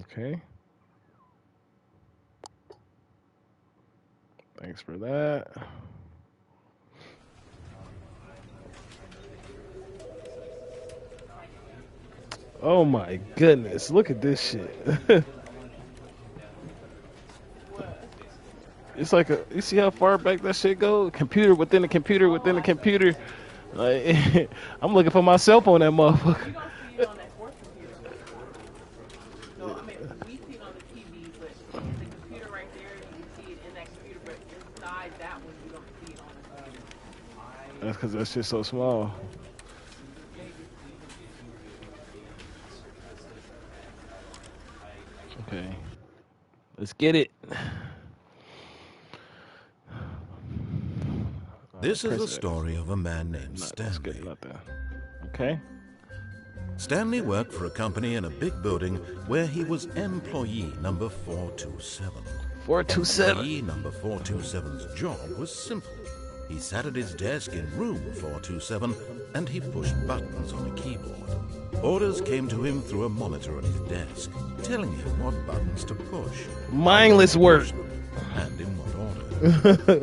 Okay. Thanks for that. Oh my goodness, look at this shit. It's like you see how far back that shit go? Computer within a computer within a computer. Like, I'm looking for myself on that motherfucker. You don't see it on that fourth computer. No, I mean, we see it on the TV, but the computer right there, you can see it in that computer, but inside that one, you don't see it on the computer. That's because that shit's so small. Okay. Let's get it. This is the story of a man named Stanley. Okay. Stanley worked for a company in a big building where he was employee number 427. 427. Employee number 427's job was simple. He sat at his desk in room 427 and he pushed buttons on a keyboard. Orders came to him through a monitor on his desk, telling him what buttons to push. Mindless work. And in what order.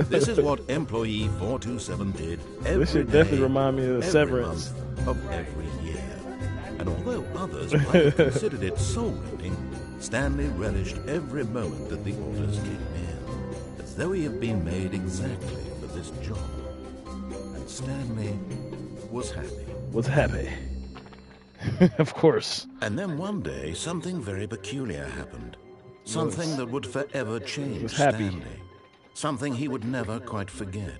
This is what employee 427 did every This should definitely remind me of Severance. of every year. And although others might have considered it soul-rending, Stanley relished every moment that the orders came in, as though he had been made exactly for this job. And Stanley was happy. Was happy. Of course. And then one day, something very peculiar happened. Something that would forever change Stanley. Something he would never quite forget.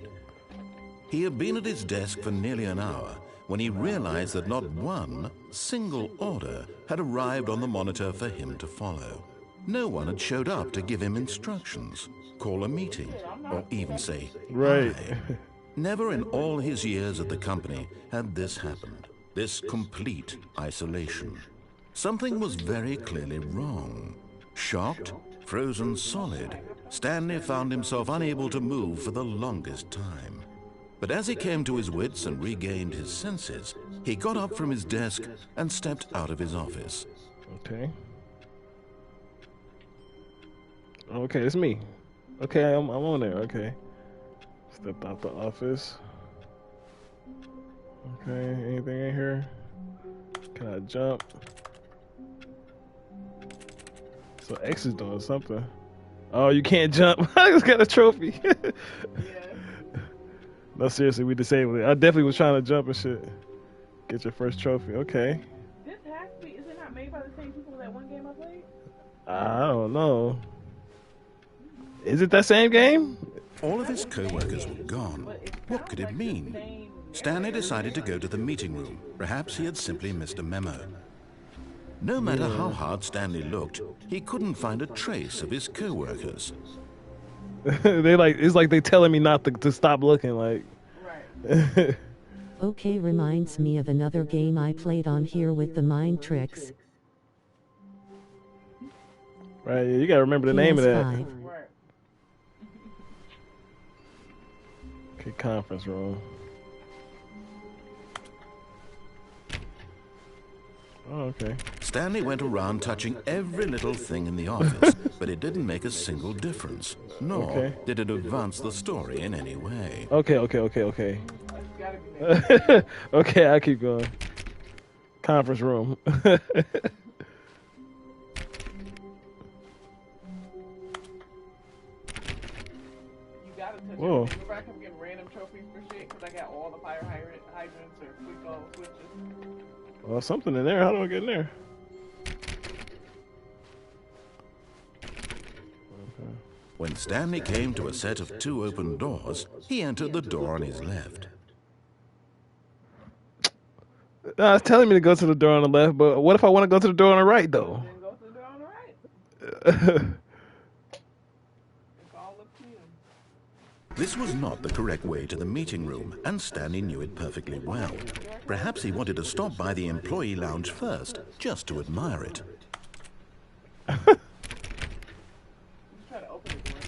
He had been at his desk for nearly an hour when he realized that not one single order had arrived on the monitor for him to follow. No one had showed up to give him instructions, call a meeting, or even say, right. Hi. Never in all his years at the company had this happened. This complete isolation. Something was very clearly wrong. Shocked, frozen solid, Stanley found himself unable to move for the longest time. But as he came to his wits and regained his senses, he got up from his desk and stepped out of his office. Okay. Okay, it's me. Okay, I'm on there. Okay. Stepped out the office. Okay, anything in here? Can I jump? So X is doing something. Oh, you can't jump. I just got a trophy. Yeah. No, seriously, we disabled it. I definitely was trying to jump and shit. Get your first trophy. Okay. This has to be, is it not made by the same people that one game I played? I don't know. Is it that same game? All of his co-workers were gone. What could it mean? Stanley decided to go to the meeting room. Perhaps he had simply missed a memo. No matter how hard Stanley looked, he couldn't find a trace of his co-workers. It's like they telling me not to stop looking, like. Right. Okay, reminds me of another game I played on here with the mind tricks. Right, yeah, you gotta remember the name of that. Right. Okay, conference room. Oh, okay. Stanley went around touching every little thing in the office, but it didn't make a single difference, nor did it advance the story in any way. Okay. Okay, I'll keep going. Conference room. Whoa. Remember I kept getting random trophies for shit because I got all the fire hydrants or quick switches. Well, something in there. How do I get in there? When Stanley came to a set of 2 open doors, he entered the door on his left. It's telling me to go to the door on the left, but what if I want to go to the door on the right, though? Then go to the door on the right. It's all up to you. This was not the correct way to the meeting room, and Stanley knew it perfectly well. Perhaps he wanted to stop by the employee lounge first, just to admire it. Just try to open the door.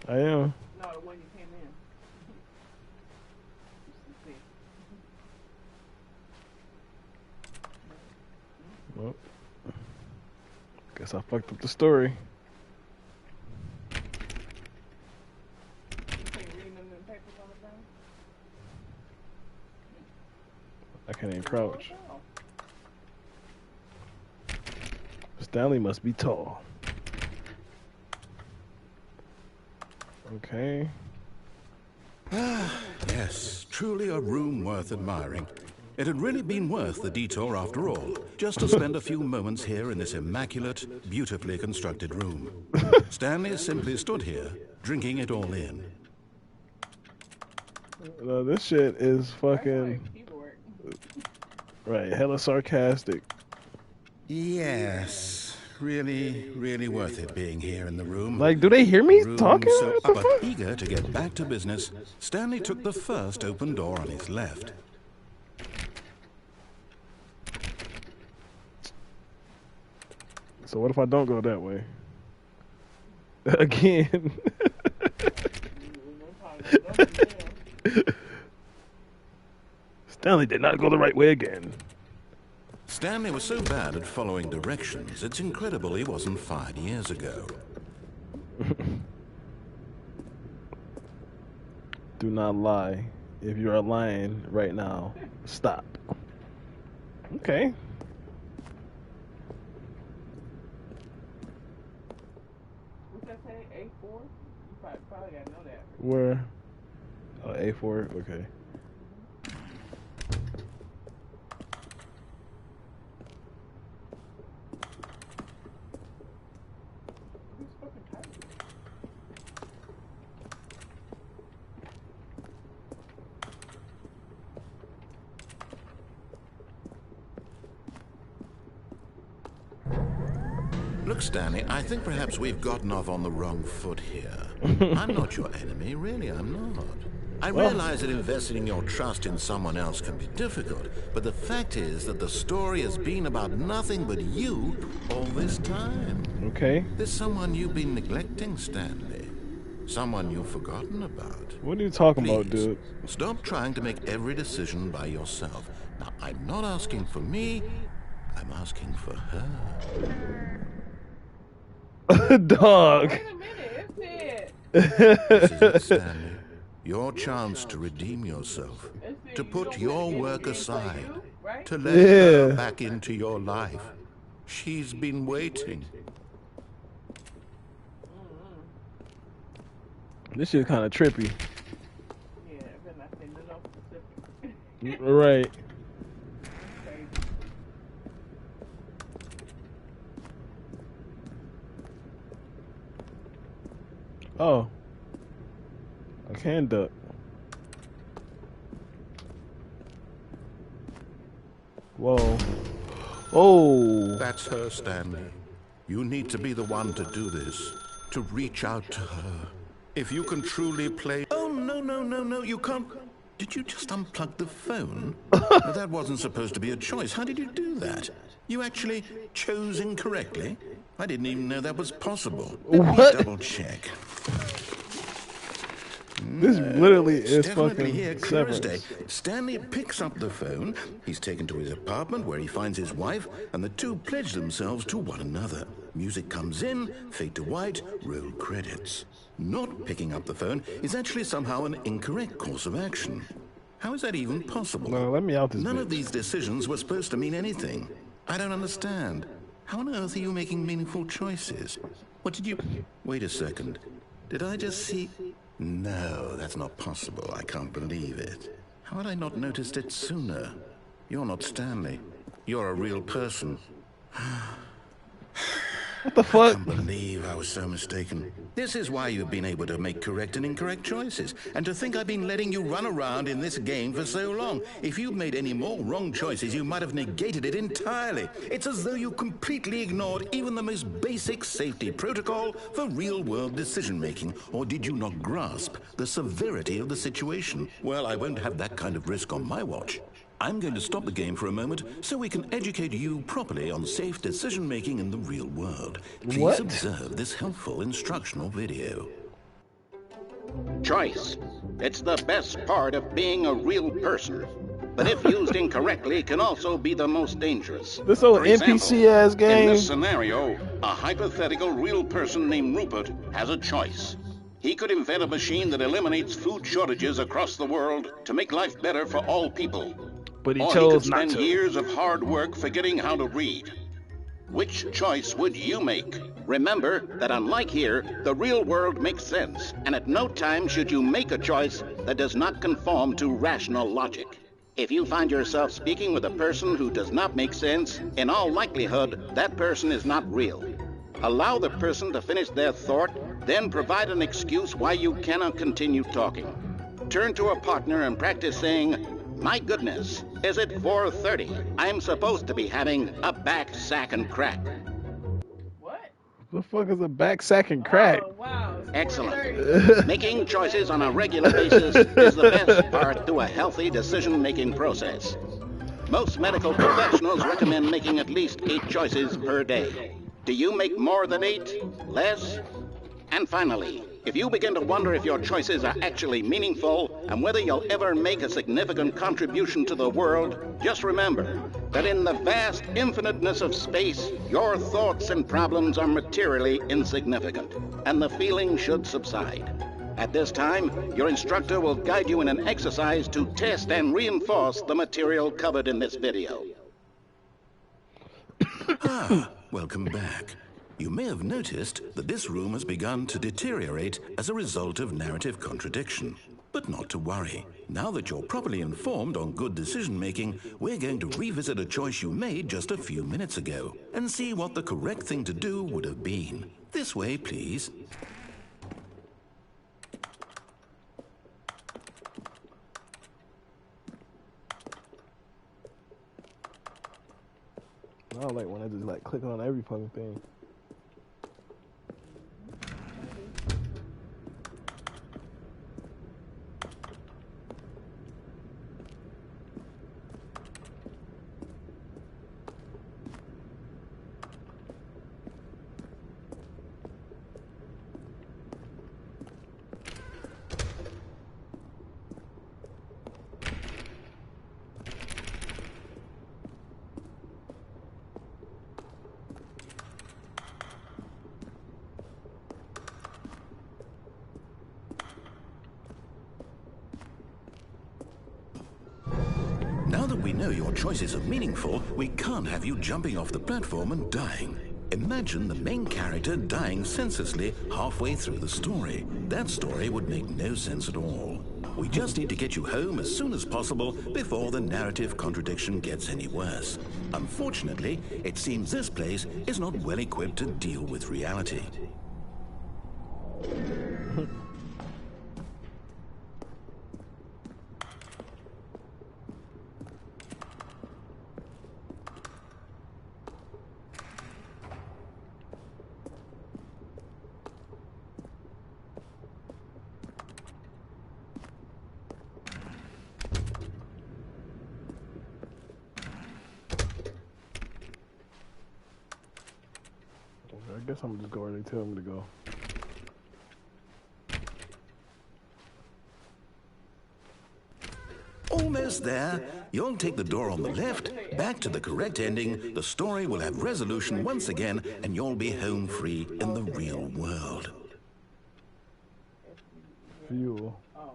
I am. No, the one you came in. Just to see. Well, Guess I fucked up the story. I can't even crouch. Stanley must be tall. Okay. Yes, truly a room worth admiring. It had really been worth the detour after all, just to spend a few moments here in this immaculate, beautifully constructed room. Stanley simply stood here, drinking it all in. No, this shit is fucking... Right, hella sarcastic. Yes, really, really worth it being here in the room. Like, do they hear me talking? So, What the but fuck? eager to get back to business, Stanley took the first open door on his left. So what if I don't go that way? Again. Stanley did not go the right way again. Stanley was so bad at following directions, it's incredible he wasn't fired years ago. Do not lie. If you are lying right now, stop. Okay. What's that say? A4? You probably gotta know that. Where? Oh, A4. Okay. Look, Stanley, I think perhaps we've gotten off on the wrong foot here. I'm not your enemy, really, I'm not. I realize that investing your trust in someone else can be difficult, but the fact is that the story has been about nothing but you all this time. Okay. There's someone you've been neglecting, Stanley. Someone you've forgotten about. What are you talking about, Please, dude? stop trying to make every decision by yourself. Now, I'm not asking for me, I'm asking for her. Dog. Wait a minute, it This is it, Stanley. Your chance to redeem yourself, to put your work aside, to let her back into your life. She's been waiting. This shit kind of trippy. Yeah, but I said no specific. Right. Oh. I can duck. Whoa. Oh. That's her, Stanley. You need to be the one to do this, to reach out to her. If you can truly play... Oh, no, you can't... Did you just unplug the phone? No, that wasn't supposed to be a choice. How did you do that? You actually chose incorrectly? I didn't even know that was possible. Let me double check. This literally is Definitely fucking here, clear as day. Severance. Stanley picks up the phone. He's taken to his apartment where he finds his wife, and the two pledge themselves to one another. Music comes in, fade to white, roll credits. Not picking up the phone is actually somehow an incorrect course of action. How is that even possible? No, let me out this None bitch. of these decisions were supposed to mean anything. I don't understand. How on earth are you making meaningful choices? What did you... Wait a second. Did I just see... No, that's not possible. I can't believe it. How had I not noticed it sooner? You're not Stanley. You're a real person. What the I fuck? can't believe I was so mistaken. This is why you've been able to make correct and incorrect choices. And to think I've been letting you run around in this game for so long. If you'd made any more wrong choices, you might have negated it entirely. It's as though you completely ignored even the most basic safety protocol for real-world decision-making. Or did you not grasp the severity of the situation? Well, I won't have that kind of risk on my watch. I'm going to stop the game for a moment so we can educate you properly on safe decision-making in the real world. Please What? observe this helpful instructional video. Choice. It's the best part of being a real person. but if used incorrectly can also be the most dangerous. This old For example, NPC ass game. In this scenario, a hypothetical real person named Rupert has a choice. He could invent a machine that eliminates food shortages across the world to make life better for all people. But he or chose he could not spend to. years of hard work forgetting how to read. Which choice would you make? Remember that unlike here, the real world makes sense, and at no time should you make a choice that does not conform to rational logic. If you find yourself speaking with a person who does not make sense, in all likelihood, that person is not real. Allow the person to finish their thought, then provide an excuse why you cannot continue talking. Turn to a partner and practice saying, "My goodness, is it 4:30? I'm supposed to be having a back sack and crack." What? The fuck is a back sack and crack? Oh, wow. It's 4:30. Excellent. Making choices on a regular basis is the best part to a healthy decision-making process. Most medical professionals recommend making at least 8 choices per day. Do you make more than 8? Less? And finally, if you begin to wonder if your choices are actually meaningful and whether you'll ever make a significant contribution to the world, just remember that in the vast infiniteness of space, your thoughts and problems are materially insignificant, and the feeling should subside. At this time, your instructor will guide you in an exercise to test and reinforce the material covered in this video. Welcome back. You may have noticed that this room has begun to deteriorate as a result of narrative contradiction. But not to worry. Now that you're properly informed on good decision-making, we're going to revisit a choice you made just a few minutes ago and see what the correct thing to do would have been. This way, please. I don't like when I just like click on every fucking thing. Now that we know your choices are meaningful, we can't have you jumping off the platform and dying. Imagine the main character dying senselessly halfway through the story. That story would make no sense at all. We just need to get you home as soon as possible before the narrative contradiction gets any worse. Unfortunately, it seems this place is not well equipped to deal with reality. I guess I'm gonna just go where they tell me to go. Almost there. You'll take the door on the left, back to the correct ending, the story will have resolution once again, and you'll be home free in the real world. Fuel. Oh.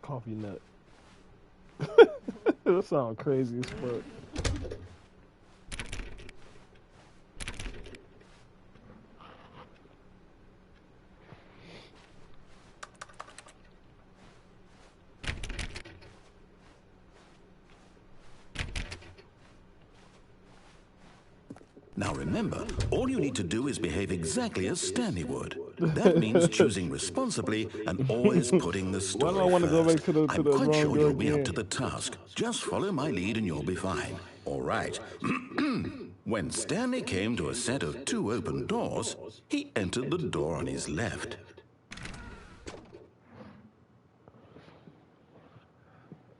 Coffee nut. That sounds crazy as fuck. Now remember, all you need to do is behave exactly as Stanley would. That means choosing responsibly and always putting the story Why do I want to go back to the I'm wrong quite sure door you'll be again? up to the task. Just follow my lead and you'll be fine. All right. When Stanley came to a set of 2 open doors, he entered the door on his left.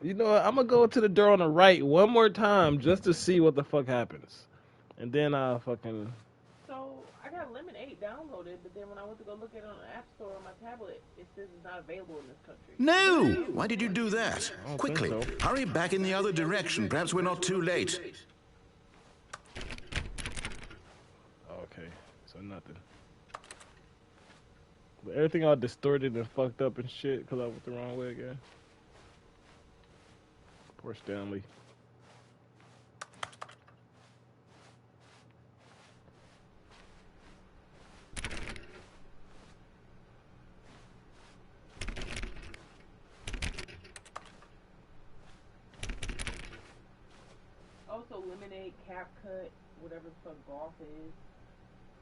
You know what? I'm gonna go to the door on the right one more time just to see what the fuck happens. And then I'll fucking... So, I got got Lemon 8 downloaded, but then when I went to go look at it on the App Store on my tablet, it says it's not available in this country. No! Why did you do that? I don't Quickly, think so. hurry back in the other direction. Perhaps we're not too late. Okay, so nothing. But everything all distorted and fucked up and shit because I went the wrong way again. Poor Stanley. Also, Lemonade, CapCut, whatever the fuck golf is,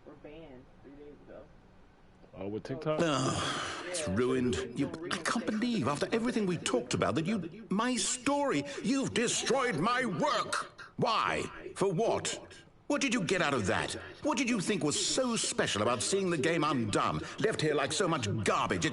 were banned 3 days ago. Oh, with TikTok? It's ruined. I can't believe, after everything we talked about, that my story, you've destroyed my work. Why? For what? What did you get out of that? What did you think was so special about seeing the game undone, left here like so much garbage?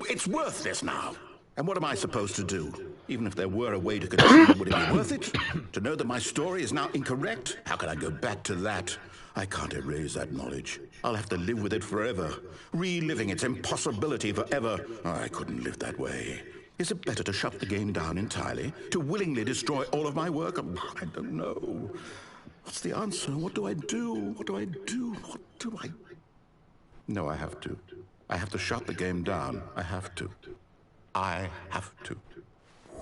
It's worthless now. And what am I supposed to do? Even if there were a way to continue, would it be worth it? To know that my story is now incorrect? How can I go back to that? I can't erase that knowledge. I'll have to live with it forever, reliving its impossibility forever. I couldn't live that way. Is it better to shut the game down entirely? To willingly destroy all of my work? I don't know. What's the answer? What do I do? What do I do? What do I... No, I have to. I have to shut the game down. I have to. I have to.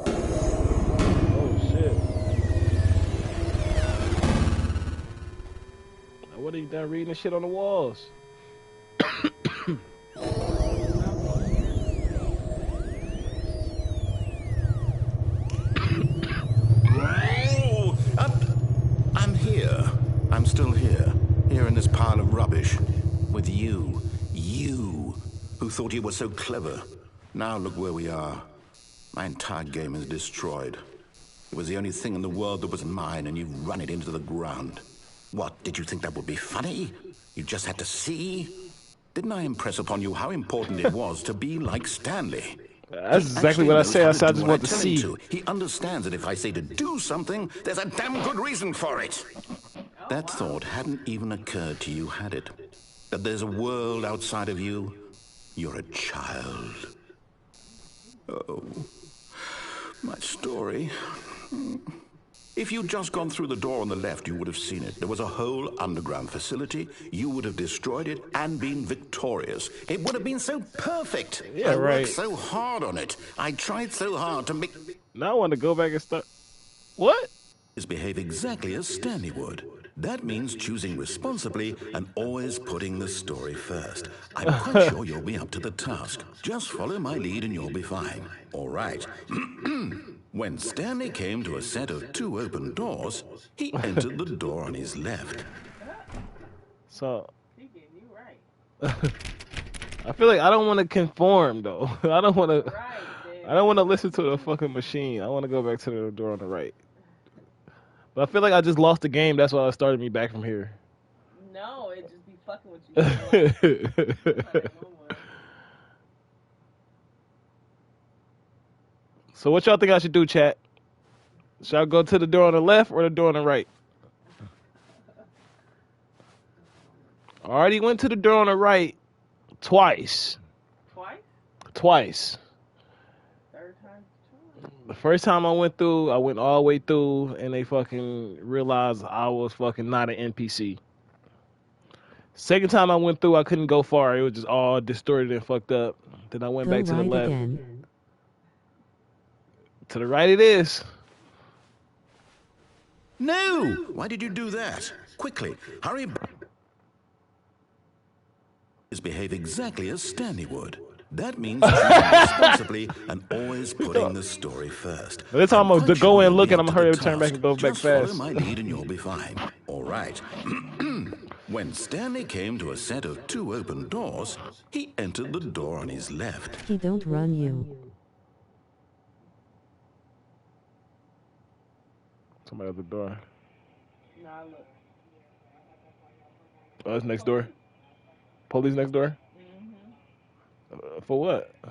Oh, shit. What are you done reading the shit on the walls? I'm here. I'm still here. Here in this pile of rubbish. With you. You. Who thought you were so clever. Now look where we are. My entire game is destroyed. It was the only thing in the world that was mine, and you've run it into the ground. What, did you think that would be funny? You just had to see? Didn't I impress upon you how important it was to be like Stanley? That's exactly what I said. I said I just want to see. He understands that if I say to do something, there's a damn good reason for it. That thought hadn't even occurred to you, had it? That there's a world outside of you? You're a child. Oh, my story. If you'd just gone through the door on the left, you would have seen it. There was a whole underground facility. You would have destroyed it and been victorious. It would have been so perfect. Yeah, I right. worked so hard on it. I tried so hard to make... Now I want to go back and start... What? ...behave exactly as Stanley would. That means choosing responsibly and always putting the story first. I'm quite sure you'll be up to the task. Just follow my lead and you'll be fine. All right. When Stanley came to a set of 2 open doors, he entered the door on his left. So... He getting you right. I feel like I don't want to conform, though. I don't want to... Right, dude. I don't want to listen to the fucking machine. I want to go back to the door on the right. But I feel like I just lost the game. That's why it started me back from here. No, it just be fucking with you. So what y'all think I should do, chat? Should I go to the door on the left or the door on the right? I already went to the door on the right twice. Twice? Twice. Third time? The first time I went through, I went all the way through, and they fucking realized I was fucking not an NPC. Second time I went through, I couldn't go far. It was just all distorted and fucked up. Then I went back to the left. Again. To the right it is. No! Why did you do that? Quickly, hurry back. Behave exactly as Stanley would. That means choosing responsibly and always putting the story first. By the time I'm gonna go in and look, and I'm gonna hurry up and turn back and go back Just fast. follow my lead and you'll be fine. All right. When Stanley came to a set of 2 open doors, he entered the door on his left. He don't run you. Somebody at the door. Nah, look. Oh, it's next door. Police next door. For what? I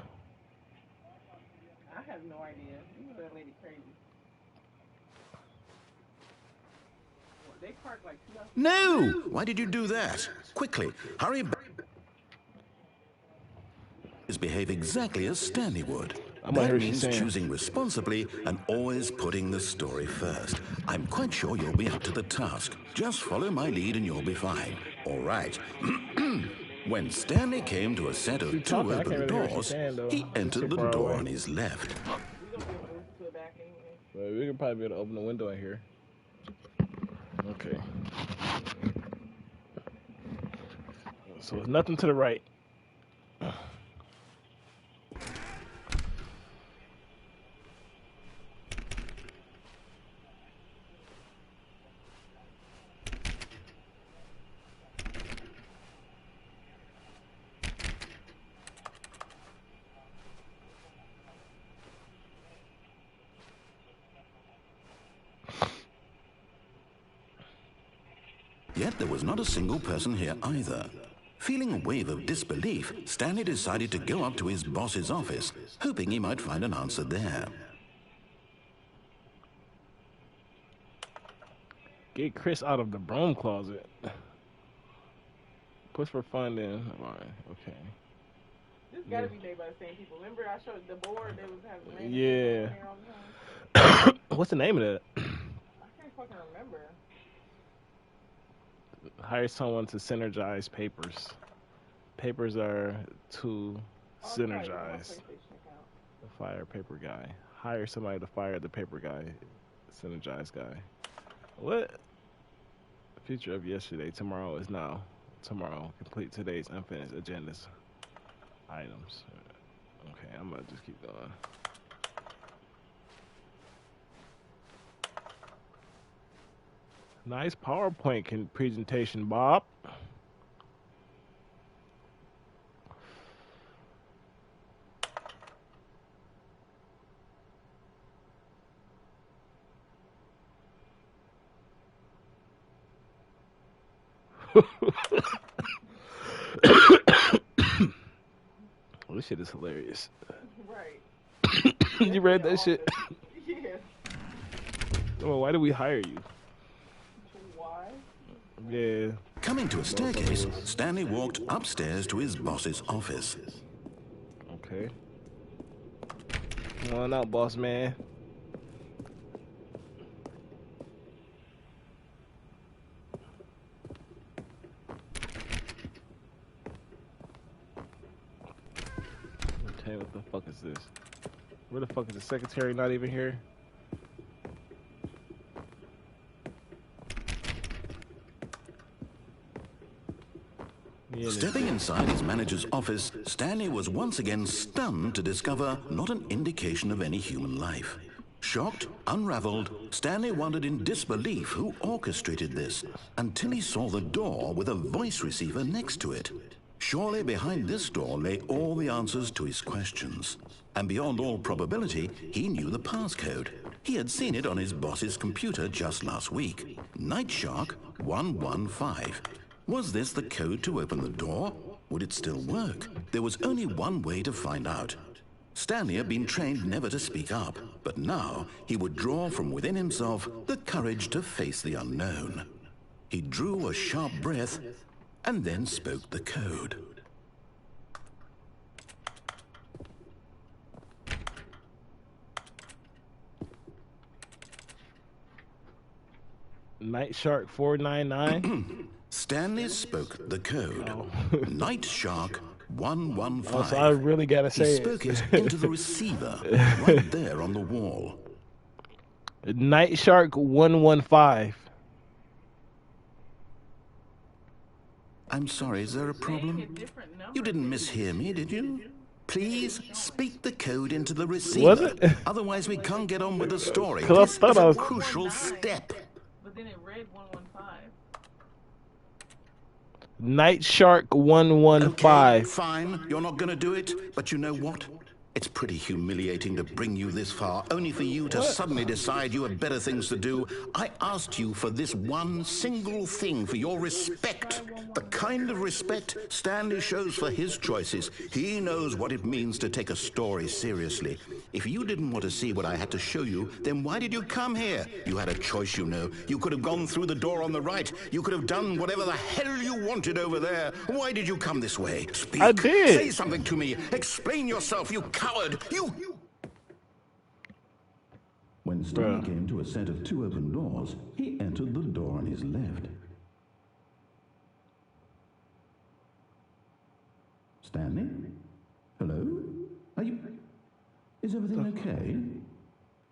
have no idea. You know that lady crazy. Well, they park like 2 hours. No! Why did you do that? Quickly, hurry back. Behave exactly as Stanley would. That means choosing responsibly and always putting the story first. I'm quite sure you'll be up to the task. Just follow my lead and you'll be fine. All right. When Stanley came to a set of 2 open doors, he entered the door on his left. Well, we could probably be able to open the window in here. Okay. So there's nothing to the right. Yet there was not a single person here either. Feeling a wave of disbelief, Stanley decided to go up to his boss's office, hoping he might find an answer there. Get Chris out of the broom closet. Push for funding. All right, okay. This gotta be made by the same people. Remember I showed the board they was having yeah. there all the time? What's the name of that? I can't fucking remember. Hire someone to synergize papers. Papers are to synergize. The fire paper guy. Hire somebody to fire the paper guy. Synergize guy. What? Future of yesterday. Tomorrow is now. Tomorrow. Complete today's unfinished agendas. Items. Okay, I'm gonna just keep going. Nice PowerPoint presentation, Bob. Oh, this shit is hilarious. Right. You read that shit? Yeah. Well, why did we hire you? Why? Yeah. Coming to a staircase, Stanley walked upstairs to his boss's office. Okay. Come on out, boss man. Okay, what the fuck is this? Where the fuck is the secretary not even here? Stepping inside his manager's office, Stanley was once again stunned to discover not an indication of any human life. Shocked, unraveled, Stanley wondered in disbelief who orchestrated this, until he saw the door with a voice receiver next to it. Surely behind this door lay all the answers to his questions. And beyond all probability, he knew the passcode. He had seen it on his boss's computer just last week. Night Shark 115. Was this the code to open the door? Would it still work? There was only one way to find out. Stanley had been trained never to speak up, but now he would draw from within himself the courage to face the unknown. He drew a sharp breath and then spoke the code. Night Shark 499. Stanley spoke the code. Oh. Night Shark 115. Oh, so I really gotta say he spoke it into the receiver right there on the wall. Night Shark 115. I'm sorry, is there a problem? You didn't mishear me, did you? Please speak the code into the receiver. Was it? Otherwise, we can't get on with the story. This is a crucial step. But then it read 115. Night Shark 115. Okay, fine. You're not going to do it, but you know what? It's pretty humiliating to bring you this far, only for you to suddenly decide you have better things to do. I asked you for this one single thing, for your respect. The kind of respect Stanley shows for his choices. He knows what it means to take a story seriously. If you didn't want to see what I had to show you, then why did you come here? You had a choice, you know. You could have gone through the door on the right. You could have done whatever the hell you wanted over there. Why did you come this way? Speak. I did. Say something to me. Explain yourself, you coward. You... When Stanley came to a set of 2 open doors, he entered the door on his left. Stanley? Hello? Are you... Is everything okay?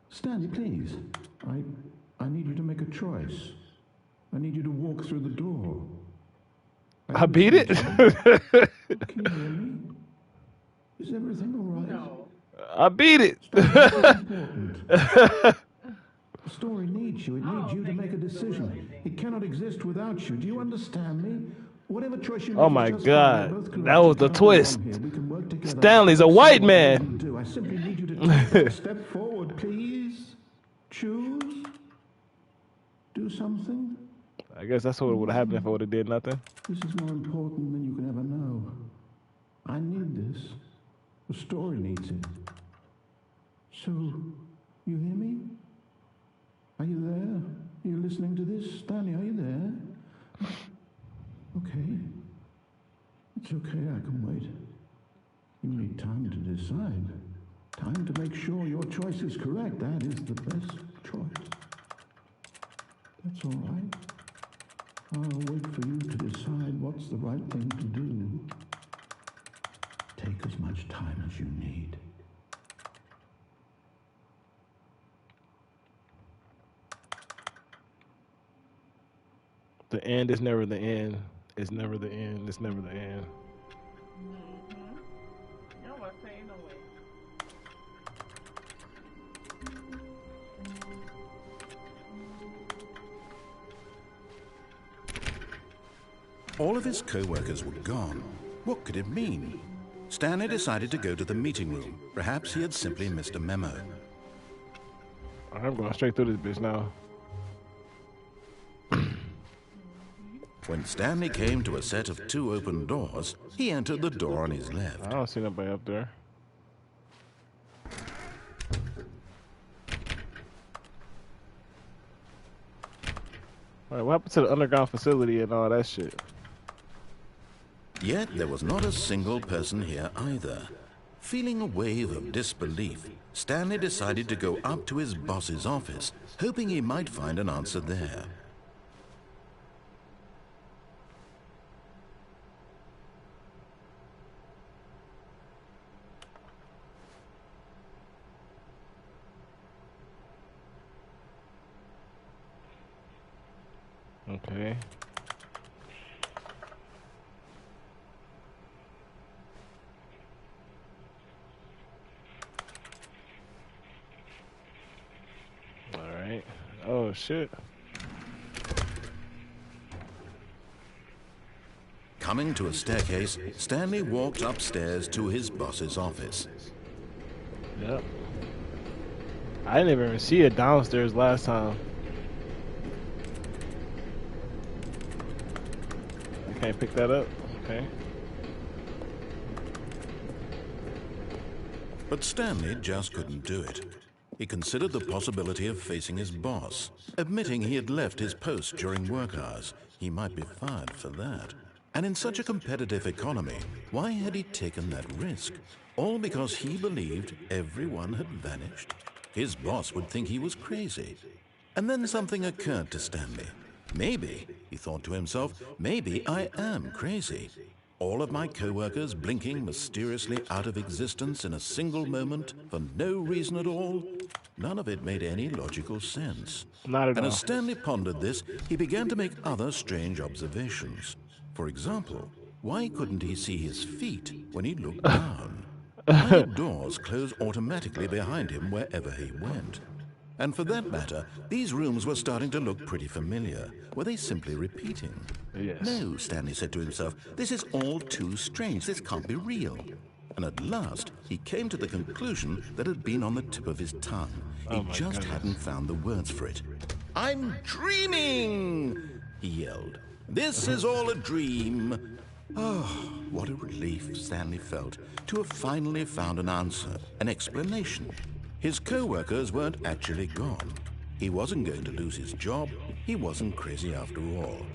Stanley, please. I need you to make a choice. I need you to walk through the door. I beat it? Can you hear me? Is everything all right? No. I beat it. The story needs you. It needs you to make a decision. It cannot exist without you. Do you understand me? Whatever choice you make, Oh my God. That was the twist. Stanley's a white man. I simply need you to take a step forward, please. Choose. Do something. I guess that's what would have happened if I would have did nothing. This is more important than you can ever know. I need this. The story needs it. So, you hear me? Are you there? Are you listening to this? Stanley, are you there? Okay. It's okay, I can wait. You need time to decide. Time to make sure your choice is correct. That is the best choice. That's all right. I'll wait for you to decide what's the right thing to do. Take as much time as you need. The end is never the end. It's never the end. It's never the end. No, I'm saying no way. All of his co-workers were gone. What could it mean? Stanley decided to go to the meeting room. Perhaps he had simply missed a memo. I'm going straight through this bitch now. When Stanley came to a set of 2 open doors, he entered the door on his left. I don't see nobody up there. Alright, what happened to the underground facility and all that shit? Yet there was not a single person here either. Feeling a wave of disbelief, Stanley decided to go up to his boss's office, hoping he might find an answer there. Okay. Alright. Oh shit. Coming to a staircase, Stanley walked upstairs to his boss's office. Yep. I didn't even see it downstairs last time. I can't pick that up. Okay. But Stanley just couldn't do it. He considered the possibility of facing his boss, admitting he had left his post during work hours. He might be fired for that. And in such a competitive economy, why had he taken that risk? All because he believed everyone had vanished? His boss would think he was crazy. And then something occurred to Stanley. Maybe, he thought to himself, maybe I am crazy. All of my co-workers blinking mysteriously out of existence in a single moment for no reason at all. None of it made any logical sense. Not at all. And as Stanley pondered this, he began to make other strange observations. For example, why couldn't he see his feet when he looked down? Why did doors close automatically behind him wherever he went? And for that matter, these rooms were starting to look pretty familiar. Were they simply repeating? Yes. No, Stanley said to himself, this is all too strange. This can't be real. And at last, he came to the conclusion that had been on the tip of his tongue. He just hadn't found the words for it. I'm dreaming, he yelled. This is all a dream. Oh, what a relief Stanley felt to have finally found an answer, an explanation. His co-workers weren't actually gone. He wasn't going to lose his job. He wasn't crazy after all.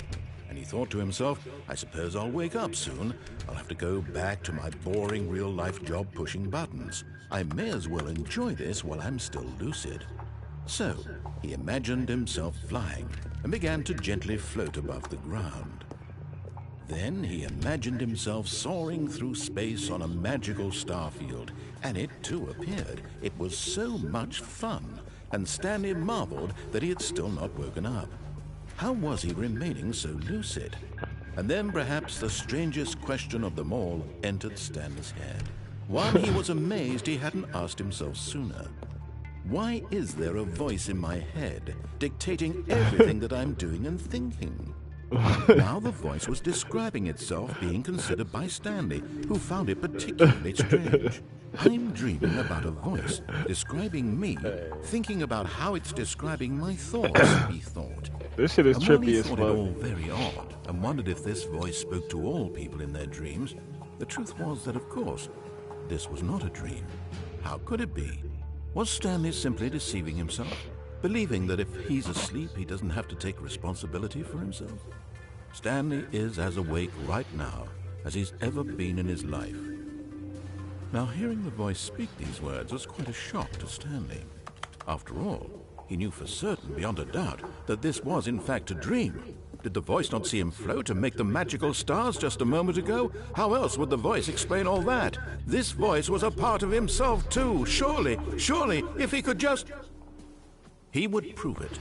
And he thought to himself, I suppose I'll wake up soon. I'll have to go back to my boring real-life job pushing buttons. I may as well enjoy this while I'm still lucid. So, he imagined himself flying and began to gently float above the ground. Then he imagined himself soaring through space on a magical starfield, and it too appeared. It was so much fun, and Stanley marveled that he had still not woken up. How was he remaining so lucid? And then perhaps the strangest question of them all entered Stanley's head. One he was amazed he hadn't asked himself sooner. Why is there a voice in my head dictating everything that I'm doing and thinking? Now the voice was describing itself being considered by Stanley, who found it particularly strange. I'm dreaming about a voice describing me, thinking about how it's describing my thoughts, he thought. This shit is And while he trippy as thought fuck. it all very odd and wondered if this voice spoke to all people in their dreams, the truth was that, of course, this was not a dream. How could it be? Was Stanley simply deceiving himself, believing that if he's asleep, he doesn't have to take responsibility for himself? Stanley is as awake right now as he's ever been in his life. Now, hearing the voice speak these words was quite a shock to Stanley. After all, he knew for certain, beyond a doubt, that this was in fact a dream. Did the voice not see him float and make the magical stars just a moment ago? How else would the voice explain all that? This voice was a part of himself too. Surely, if he could just... He would prove it.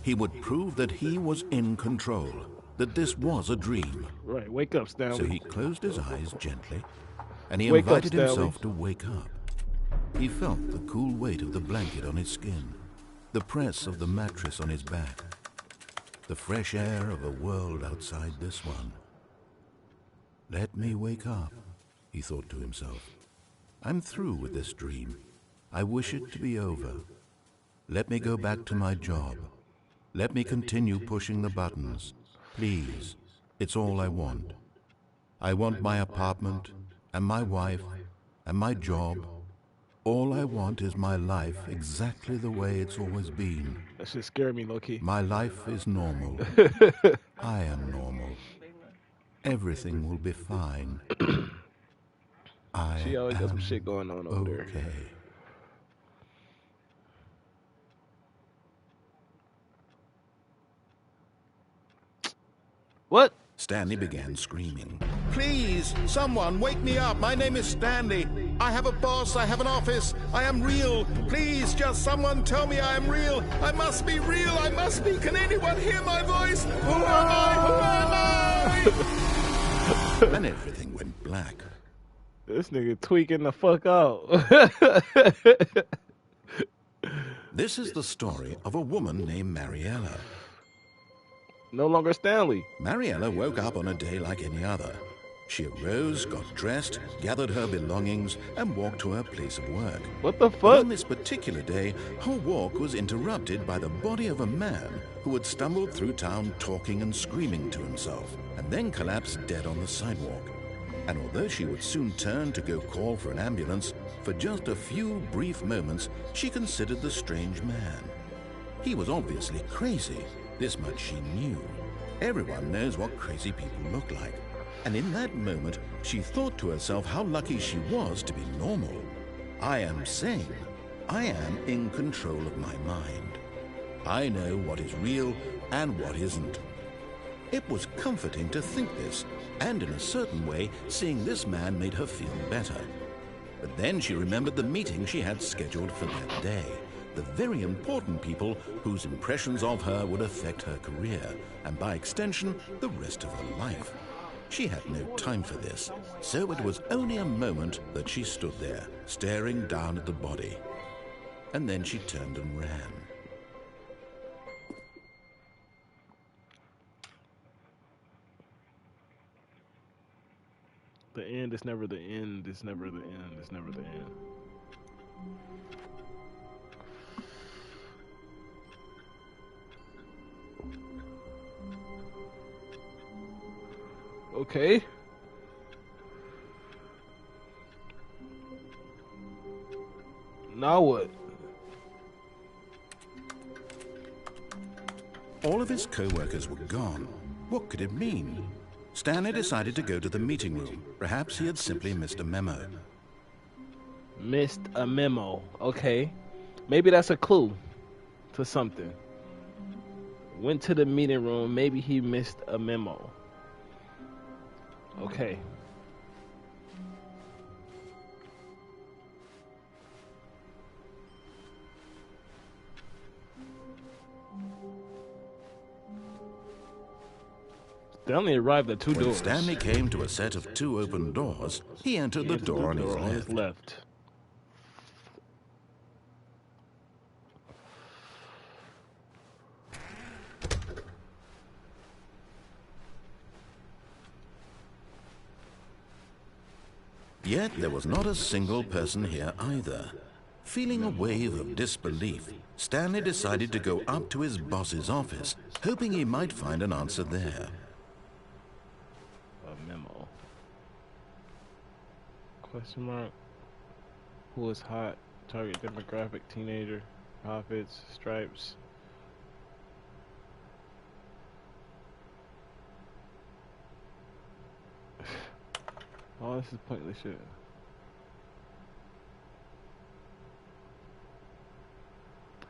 He would prove that he was in control, that this was a dream. Right, wake up, Stanley. So he closed his eyes gently, and he Wake up, invited Stanley. himself to wake up. He felt the cool weight of the blanket on his skin, the press of the mattress on his back, the fresh air of a world outside this one. Let me wake up, he thought to himself. I'm through with this dream. I wish it to be over. Let me go back to my job. Let me continue pushing the buttons. Please, it's all I want. I want my apartment, and my wife, and my job. All I want is my life exactly the way it's always been. That shit scared me, low-key. My life is normal. I am normal. Everything will be fine. She always got some shit going on over there. Okay. What? Stanley began screaming. Please, someone, wake me up. My name is Stanley. I have a boss. I have an office. I am real. Please, just someone tell me I am real. I must be real. I must be. Can anyone hear my voice? Who am I? Who am I? And everything went black. This nigga tweaking the fuck out. This is the story of a woman named Mariella. No longer Stanley. Mariella woke up on a day like any other. She arose, got dressed, gathered her belongings, and walked to her place of work. What the But fuck? on this particular day, her walk was interrupted by the body of a man who had stumbled through town talking and screaming to himself, and then collapsed dead on the sidewalk. And although she would soon turn to go call for an ambulance, for just a few brief moments, she considered the strange man. He was obviously crazy. This much she knew. Everyone knows what crazy people look like. And in that moment, she thought to herself how lucky she was to be normal. I am sane. I am in control of my mind. I know what is real and what isn't. It was comforting to think this, and in a certain way, seeing this man made her feel better. But then she remembered the meeting she had scheduled for that day. The very important people whose impressions of her would affect her career, and by extension, the rest of her life. She had no time for this, so it was only a moment that she stood there, staring down at the body. And then she turned and ran. The end is never the end. It's never the end. It's never the end. Okay. Now what? All of his co-workers were gone. What could it mean? Stanley decided to go to the meeting room. Perhaps he had simply missed a memo. Missed a memo. Okay. Maybe that's a clue to something. Went to the meeting room. Maybe he missed a memo. Okay. Stanley arrived at two When doors. Stanley came to a set of 2 open doors, he entered the door on his left. Yet there was not a single person here either. Feeling a wave of disbelief, Stanley decided to go up to his boss's office, hoping he might find an answer there. A memo. Question mark. Who is hot? Target demographic, teenager, profits, stripes. Oh, this is pointless shit.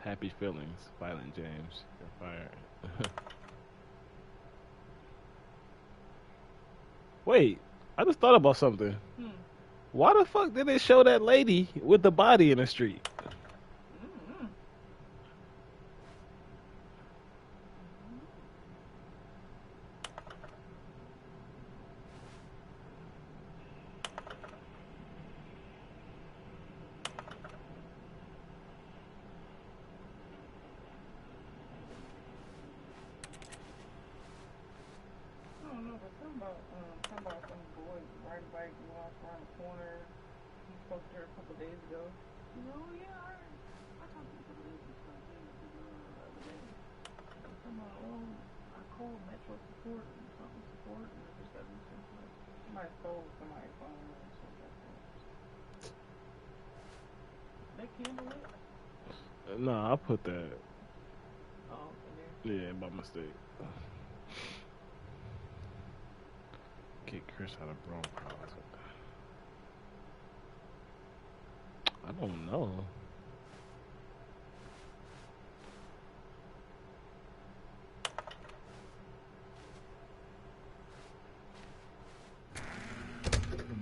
Happy feelings, Violent James. You're fired. Wait, I just thought about something. Why the fuck did they show that lady with the body in the street? I don't know, but something about some boy riding a bike and walks around the corner. He spoke to her a couple days ago. He goes, oh yeah, I talked to you a couple days ago. The other day. Something about, oh, I called Metro support and something support and it just doesn't seem like somebody stole somebody's phone or something like that. They candle it? Nah, I put that. Oh, okay. Yeah, by mistake. Get Chris out of Broncos. I don't know.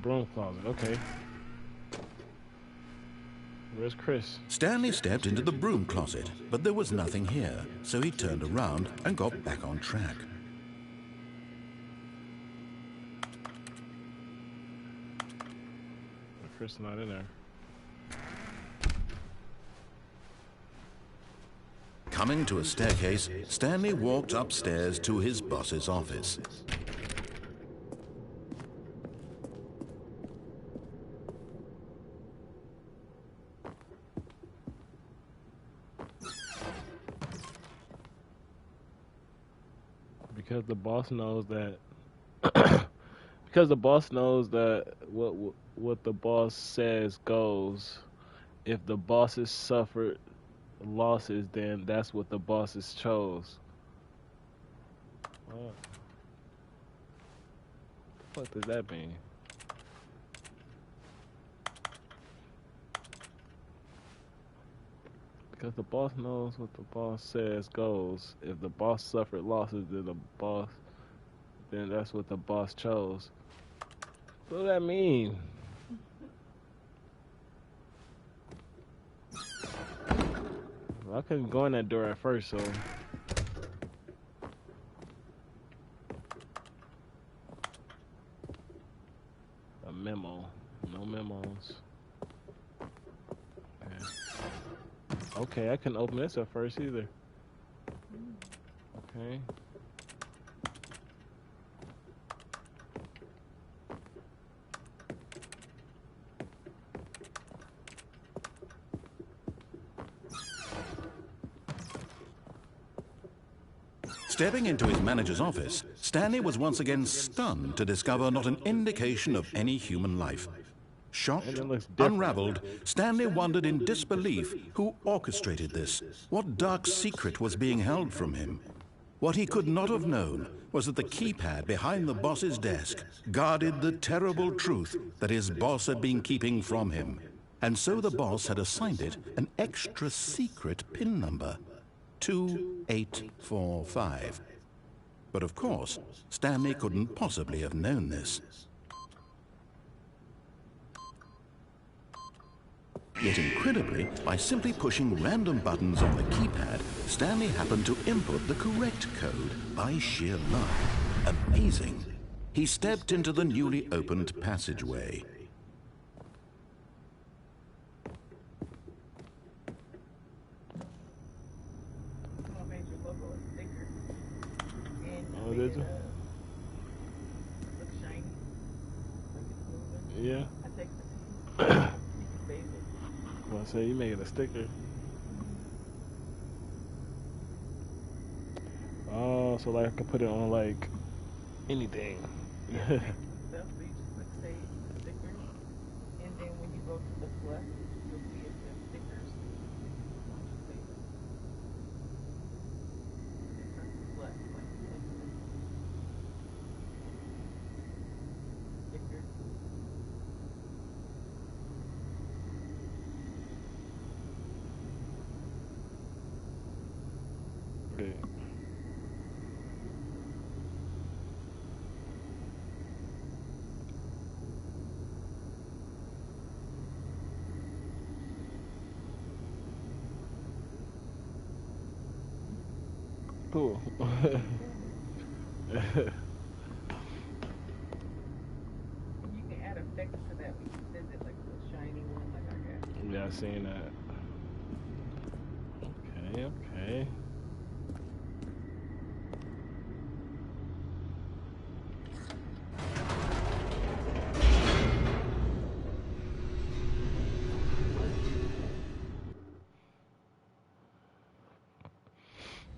Broom closet, okay. Where's Chris? Stanley stepped into the broom closet, but there was nothing here, so he turned around and got back on track. Chris not in there. Coming to a staircase, Stanley walked upstairs to his boss's office. Because the boss knows that because the boss knows that what the boss says goes. If the bosses suffered losses, then that's what the bosses chose. What the fuck does that mean? Because the boss knows what the boss says goes. If the boss suffered losses, then that's what the boss chose. What does that mean? Well, I couldn't go in that door at first, so. A memo. No memos. Okay, I couldn't open this at first either. Okay. Stepping into his manager's office, Stanley was once again stunned to discover not an indication of any human life. Shocked, unraveled, Stanley wondered in disbelief who orchestrated this, what dark secret was being held from him. What he could not have known was that the keypad behind the boss's desk guarded the terrible truth that his boss had been keeping from him. And so the boss had assigned it an extra secret PIN number, 2845. But of course, Stanley couldn't possibly have known this. Yet incredibly, by simply pushing random buttons on the keypad, Stanley happened to input the correct code by sheer luck. Amazing. He stepped into the newly opened passageway. Oh, did you? Looks shiny. Like it's moving. Yeah. I take it. Well, I say you made it a sticker. Oh, so like I could put it on like anything. Stuff, so you just click save sticker, and then when you go to the plus, you'll see it says stickers. Once you save it, press the plus, like sticker. Okay. Cool. You can add effects to that. We send it like the shiny one, like I got. Yeah, I seen that. Okay, okay.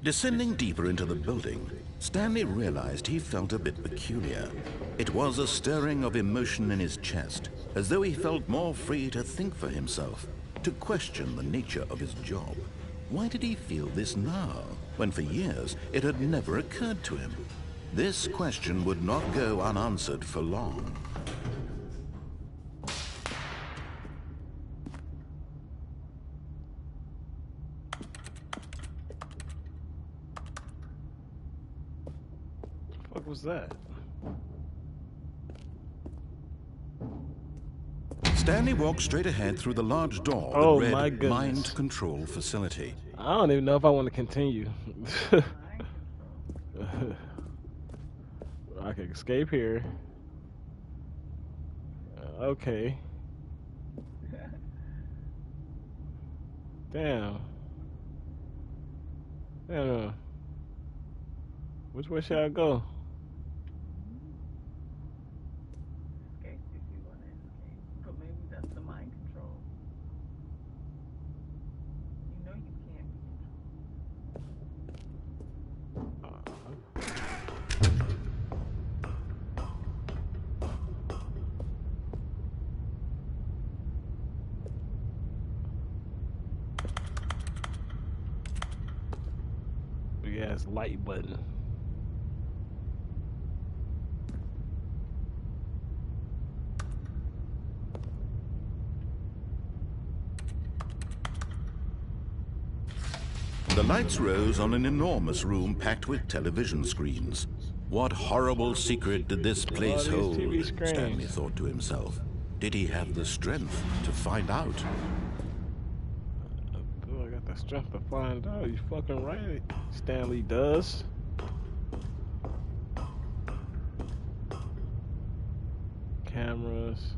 Descending deeper into the building, Stanley realized he felt a bit peculiar. It was a stirring of emotion in his chest, as though he felt more free to think for himself, to question the nature of his job. Why did he feel this now, when for years it had never occurred to him? This question would not go unanswered for long. What was that? Stanley walked straight ahead through the large door Oh, that my read goodness. Mind Control Facility. I don't even know if I want to continue. I can escape here. Okay. Damn. Damn. Which way should I go? Escape if you want to escape, but maybe that's the mind control. You know you can't Big ass light button. The lights rose on an enormous room packed with television screens. What horrible secret did this place these hold? TV screens. Stanley thought to himself. Did he have the strength to find out? Do I got the strength to find out? You fucking right. Stanley does. Cameras.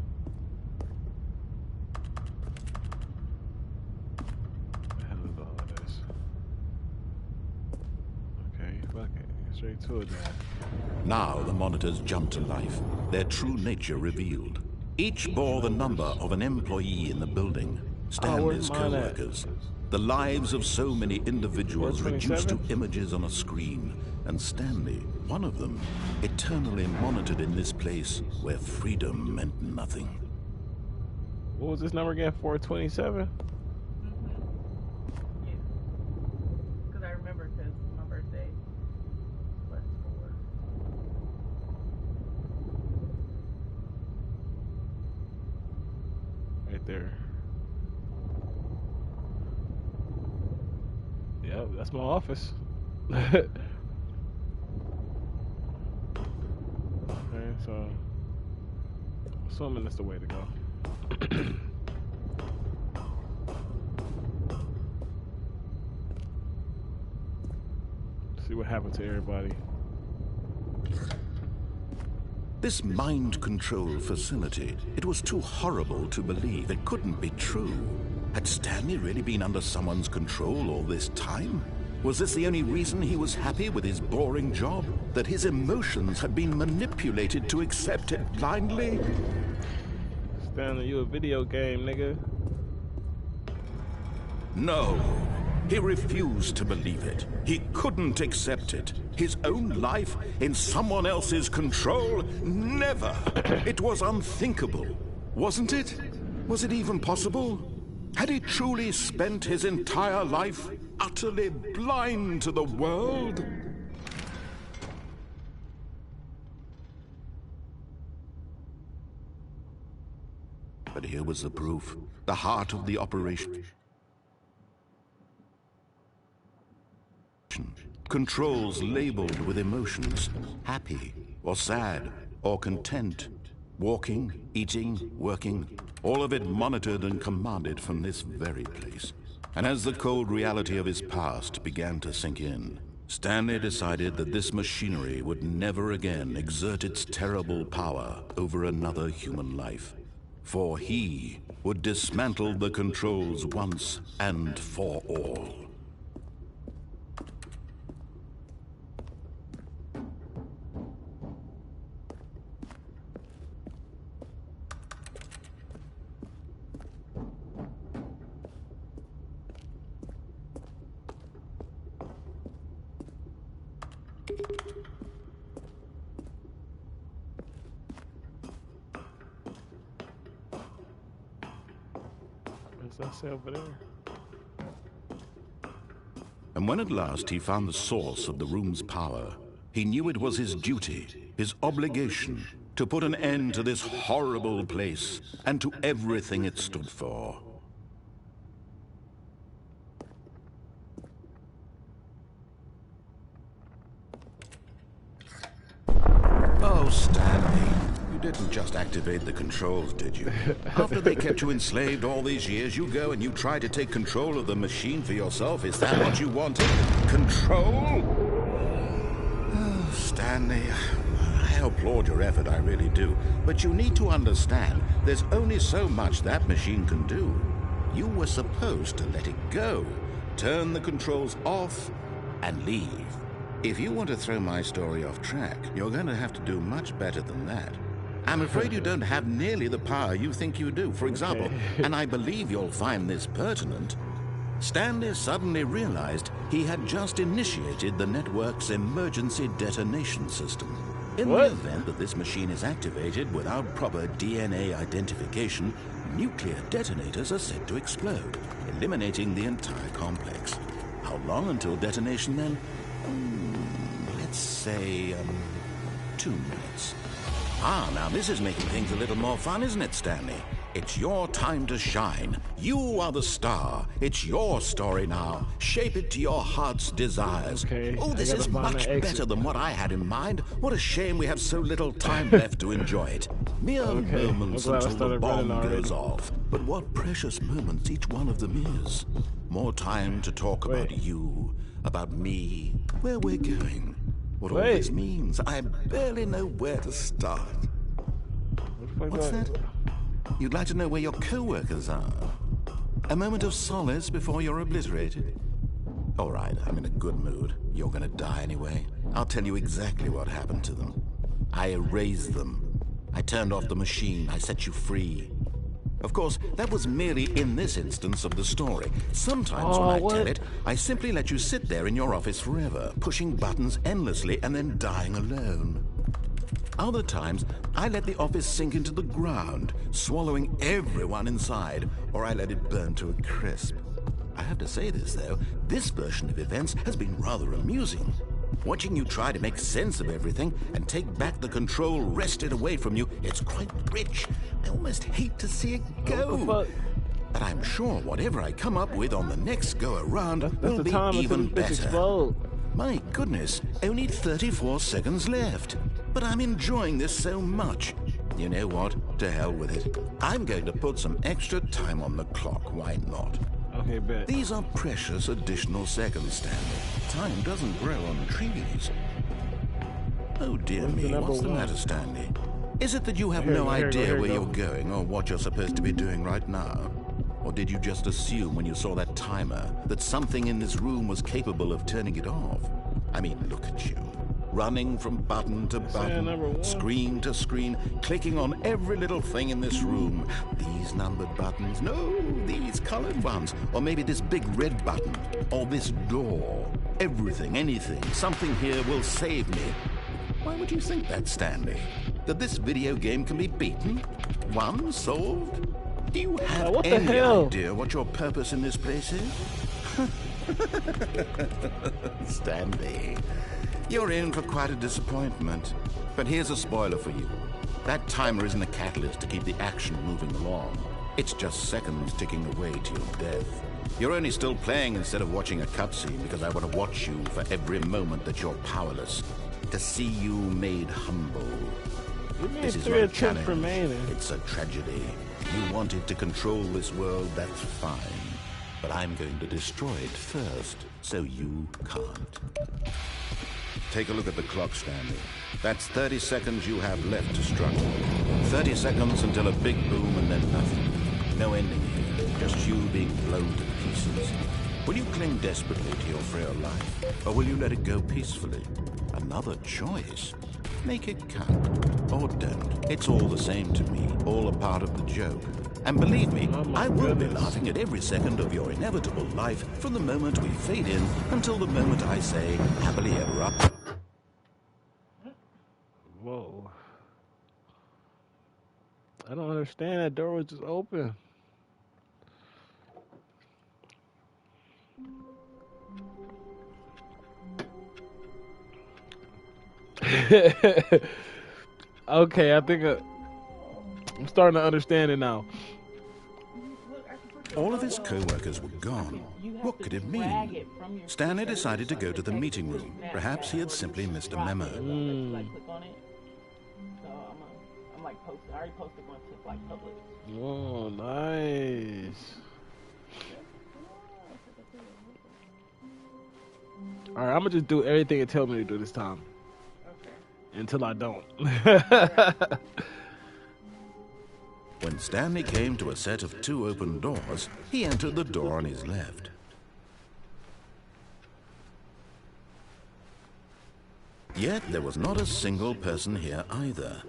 What the hell is all this? Okay, fuck it. Straight to it then. Now the monitors jumped to life, their true nature revealed. Each bore the number of an employee in the building, Stanley's where's mine at? co-workers. The lives of so many individuals reduced to 427? images on a screen. And Stanley, one of them, eternally monitored in this place where freedom meant nothing. What was this number again? 427? Yeah. Because I remember because my birthday was 4. Right there. Yep, that's my office. Okay, so assuming that's the way to go. See what happened to everybody. This mind control facility, it was too horrible to believe. It couldn't be true. Had Stanley really been under someone's control all this time? Was this the only reason he was happy with his boring job? That his emotions had been manipulated to accept it blindly? Stanley, you a video game, nigga. No. He refused to believe it. He couldn't accept it. His own life in someone else's control? Never. It was unthinkable. Wasn't it? Was it even possible? Had he truly spent his entire life utterly blind to the world? But here was the proof. The heart of the operation. Controls labeled with emotions. Happy, or sad, or content. Walking, eating, working. All of it monitored and commanded from this very place. And as the cold reality of his past began to sink in, Stanley decided that this machinery would never again exert its terrible power over another human life. For he would dismantle the controls once and for all. What's that over there? And when at last he found the source of the room's power, he knew it was his duty, his obligation, to put an end to this horrible place and to everything it stood for. Oh, Stanley, you didn't just activate the controls, did you? After they kept you enslaved all these years, you go and you try to take control of the machine for yourself. Is that what you wanted? Control? Oh, Stanley, I applaud your effort, I really do. But you need to understand, there's only so much that machine can do. You were supposed to let it go, turn the controls off, and leave. If you want to throw my story off track, you're going to have to do much better than that. I'm afraid you don't have nearly the power you think you do. For example, and I believe you'll find this pertinent, Stanley suddenly realized he had just initiated the network's emergency detonation system. In the event that this machine is activated without proper DNA identification, nuclear detonators are said to explode, eliminating the entire complex. How long until detonation then? Let's say, 2 minutes. Ah, now this is making things a little more fun, isn't it, Stanley? It's your time to shine. You are the star. It's your story now. Shape it to your heart's desires. Okay, oh, this is much better than what I had in mind. What a shame we have so little time left to enjoy it. Mere moments until the bomb goes off. But what precious moments each one of them is. More time to talk about you, about me, where we're going, what all this means. I barely know where to start. What's that? You'd like to know where your co-workers are? A moment of solace before you're obliterated? All right, I'm in a good mood. You're gonna die anyway. I'll tell you exactly what happened to them. I erased them. I turned off the machine. I set you free. Of course, that was merely in this instance of the story. Sometimes when I tell it, I simply let you sit there in your office forever, pushing buttons endlessly and then dying alone. Other times, I let the office sink into the ground, swallowing everyone inside, or I let it burn to a crisp. I have to say this, though, this version of events has been rather amusing. Watching you try to make sense of everything and take back the control wrested away from you, it's quite rich. I almost hate to see it go. But I'm sure whatever I come up with on the next go-around will be even better. My goodness, only 34 seconds left. But I'm enjoying this so much. You know what? To hell with it. I'm going to put some extra time on the clock. Why not? Okay, bet. These are precious additional seconds, Stanley. Time doesn't grow on trees. Oh dear me, what's the matter, Stanley? Is it that you have no idea where you're going or what you're supposed to be doing right now? Or did you just assume when you saw that timer that something in this room was capable of turning it off? I mean, look at you. Running from button to button, screen to screen, clicking on every little thing in this room. These numbered buttons, no, these colored ones. Or maybe this big red button, or this door. Everything, anything, something here will save me. Why would you think that, Stanley? That this video game can be beaten? Won? Solved? Do you have any idea what your purpose in this place is? Stanley, you're in for quite a disappointment. But here's a spoiler for you. That timer isn't a catalyst to keep the action moving along. It's just seconds ticking away to your death. You're only still playing instead of watching a cutscene because I want to watch you for every moment that you're powerless. To see you made humble. This is not a challenge. It's a tragedy. You wanted to control this world, that's fine. But I'm going to destroy it first, so you can't. Take a look at the clock, Stanley. That's 30 seconds you have left to struggle. 30 seconds until a big boom and then nothing. No ending here, just you being blown to pieces. Will you cling desperately to your frail life, or will you let it go peacefully? Another choice. Make it count, or don't. It's all the same to me, all a part of the joke. And believe me, I will be laughing at every second of your inevitable life from the moment we fade in until the moment I say, happily ever after. Whoa. I don't understand. That door was just open. Okay, I think I'm starting to understand it now. All of his co-workers were gone. What could it mean? Stanley decided to go to the meeting room. Perhaps he had simply missed a memo. Oh, nice. All right, I'm gonna just do everything it tells me to do this time. Until I don't. When Stanley came to a set of 2 open doors, he entered the door on his left. Yet there was not a single person here either.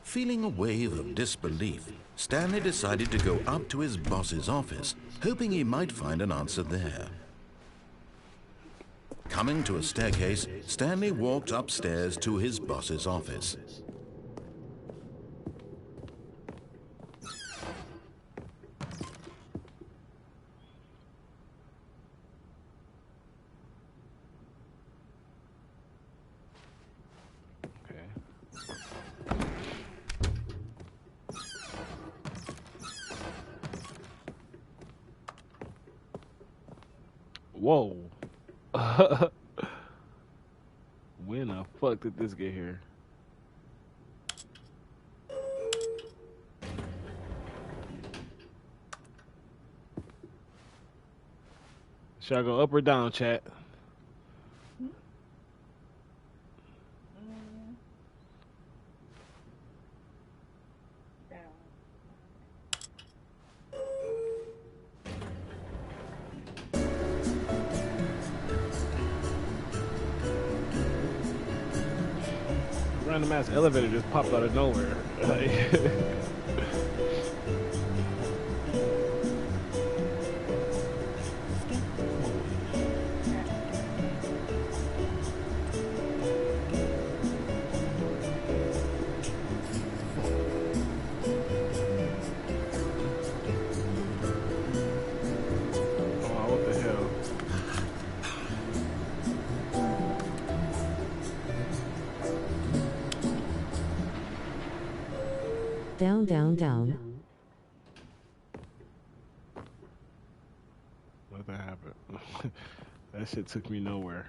Feeling a wave of disbelief, Stanley decided to go up to his boss's office, hoping he might find an answer there. Coming to a staircase, Stanley walked upstairs to his boss's office. Whoa. When the fuck did this get here? Should I go up or down, chat? Random ass elevator just popped out of nowhere. Down, down, down. What that happened? That shit took me nowhere.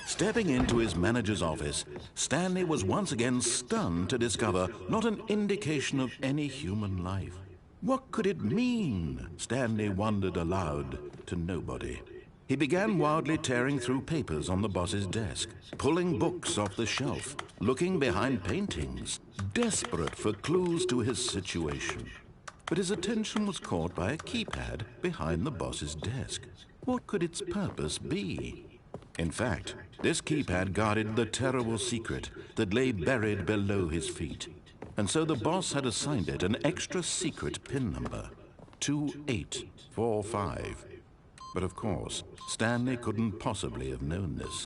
Stepping into his manager's office, Stanley was once again stunned to discover not an indication of any human life. What could it mean? Stanley wondered aloud to nobody. He began wildly tearing through papers on the boss's desk, pulling books off the shelf, looking behind paintings, desperate for clues to his situation. But his attention was caught by a keypad behind the boss's desk. What could its purpose be? In fact, this keypad guarded the terrible secret that lay buried below his feet. And so the boss had assigned it an extra secret PIN number, 2845. But of course, Stanley couldn't possibly have known this.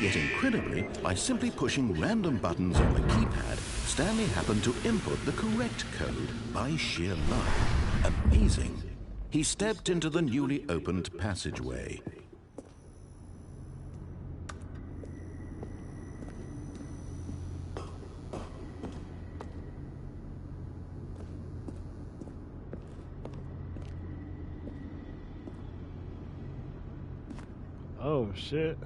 Yet incredibly, by simply pushing random buttons on the keypad, Stanley happened to input the correct code by sheer luck. Amazing. He stepped into the newly opened passageway. Oh shit.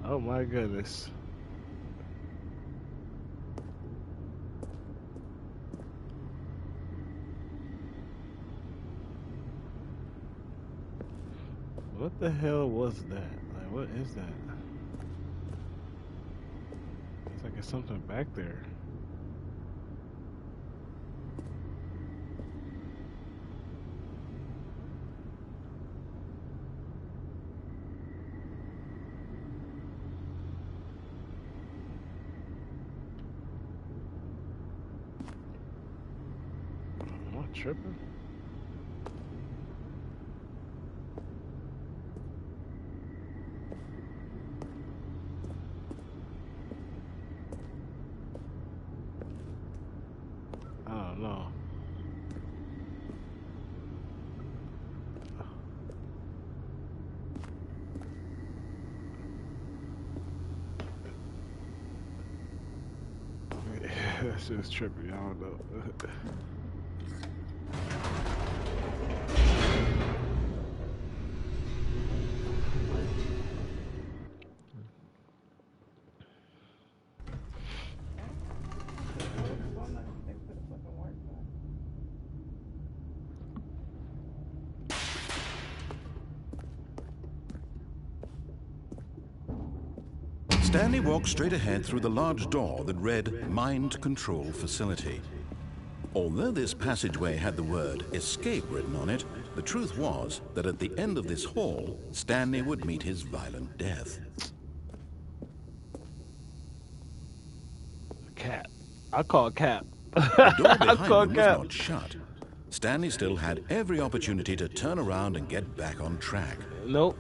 Oh my goodness. What the hell was that? Like, what is that? It's like it's something back there. Am I tripping? I don't know. That's just trippy. I don't know. Stanley walked straight ahead through the large door that read Mind Control Facility. Although this passageway had the word escape written on it, the truth was that at the end of this hall, Stanley would meet his violent death. Cap. I call Cap. The door I behind call him was Cap. not shut. Stanley still had every opportunity to turn around and get back on track. Nope.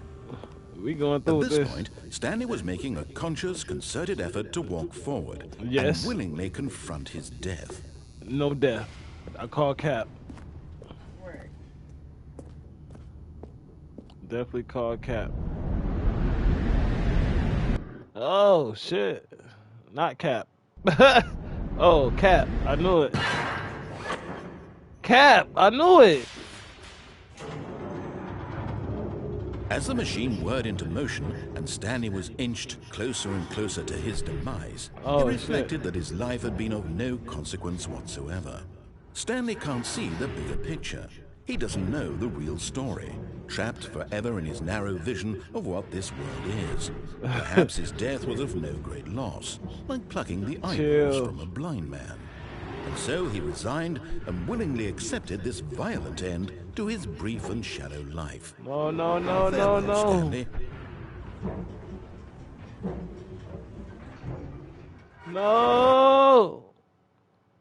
We going through At this. this point, Stanley was making a conscious, concerted effort to walk forward Yes. and willingly confront his death. No death. I call Cap. Right. Definitely call Cap. Oh shit. Not Cap. Oh, Cap. I knew it. Cap. I knew it. As the machine whirred into motion and Stanley was inched closer and closer to his demise, Oh, he reflected shit. that his life had been of no consequence whatsoever. Stanley can't see the bigger picture. He doesn't know the real story, trapped forever in his narrow vision of what this world is. Perhaps his death was of no great loss, like plucking the eyeballs Chill. from a blind man. And so he resigned and willingly accepted this violent end to his brief and shallow life. No, no, no, no, Farewell, no. Stanley. No.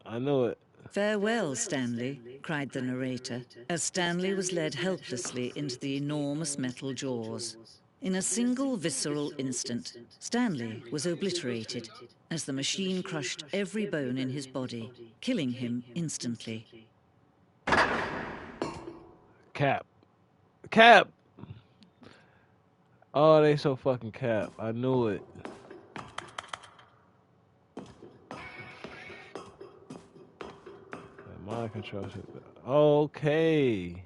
I knew it. Farewell, Stanley, cried the narrator, as Stanley was led helplessly into the enormous metal jaws. In a single visceral instant, Stanley was obliterated as the machine crushed every bone in his body, killing him instantly. Cap. Cap! Oh, they so fucking cap. I knew it. That mind control shit. Okay.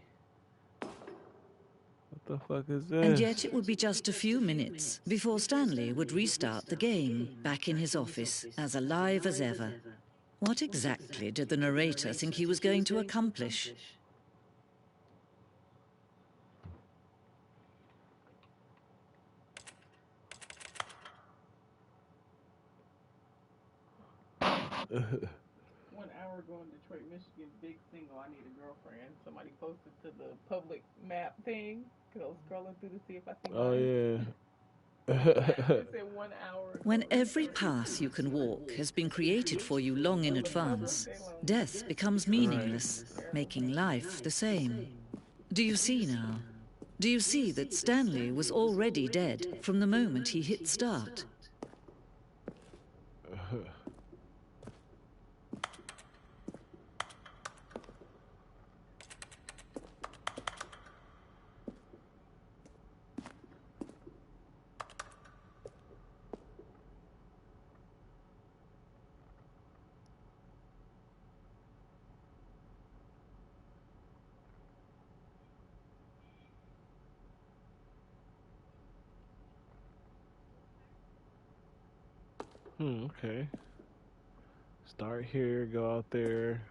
What the fuck is this? And yet it would be just a few minutes before Stanley would restart the game, back in his office, as alive as ever. What exactly did the narrator think he was going to accomplish? One hour ago in Detroit, Michigan, big single, I need a girlfriend. Somebody posted to the public map thing, because I was scrolling through to see if I see Oh, mine. yeah. It said 1 hour ago. When every path you can walk has been created for you long in advance, death becomes meaningless, making life the same. Do you see now? Do you see that Stanley was already dead from the moment he hit start? Okay. Start here, go out there.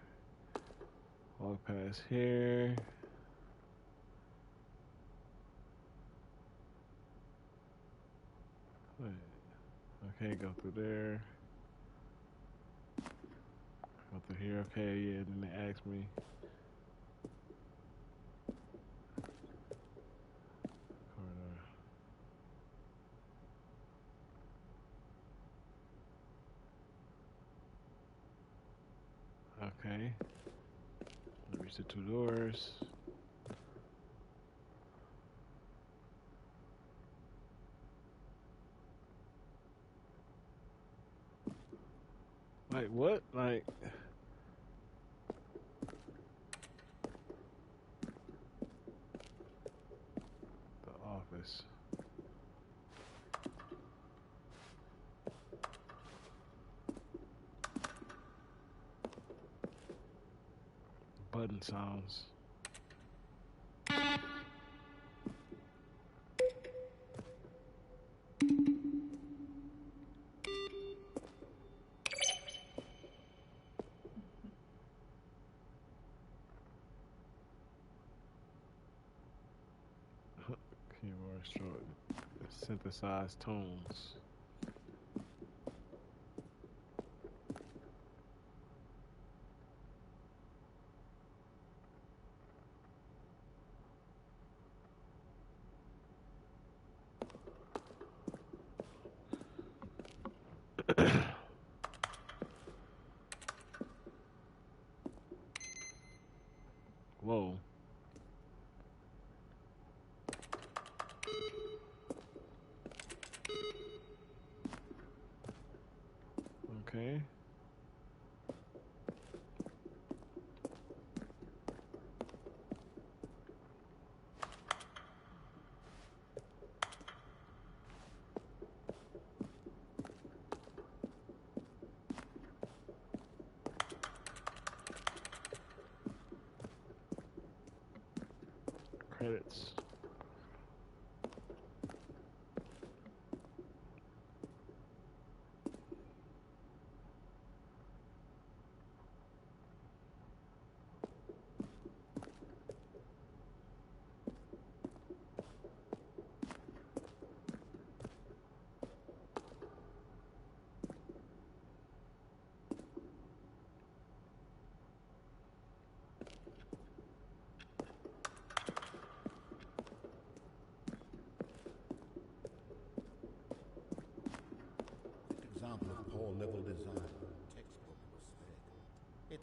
Walk past here. Wait. Okay, go through there. Go through here, okay, yeah, and then they ask me. Okay. Reach the 2 doors. Like what? Like the office. Button sounds. Keyboard short. Synthesized tones. Whoa. Okay. Credits.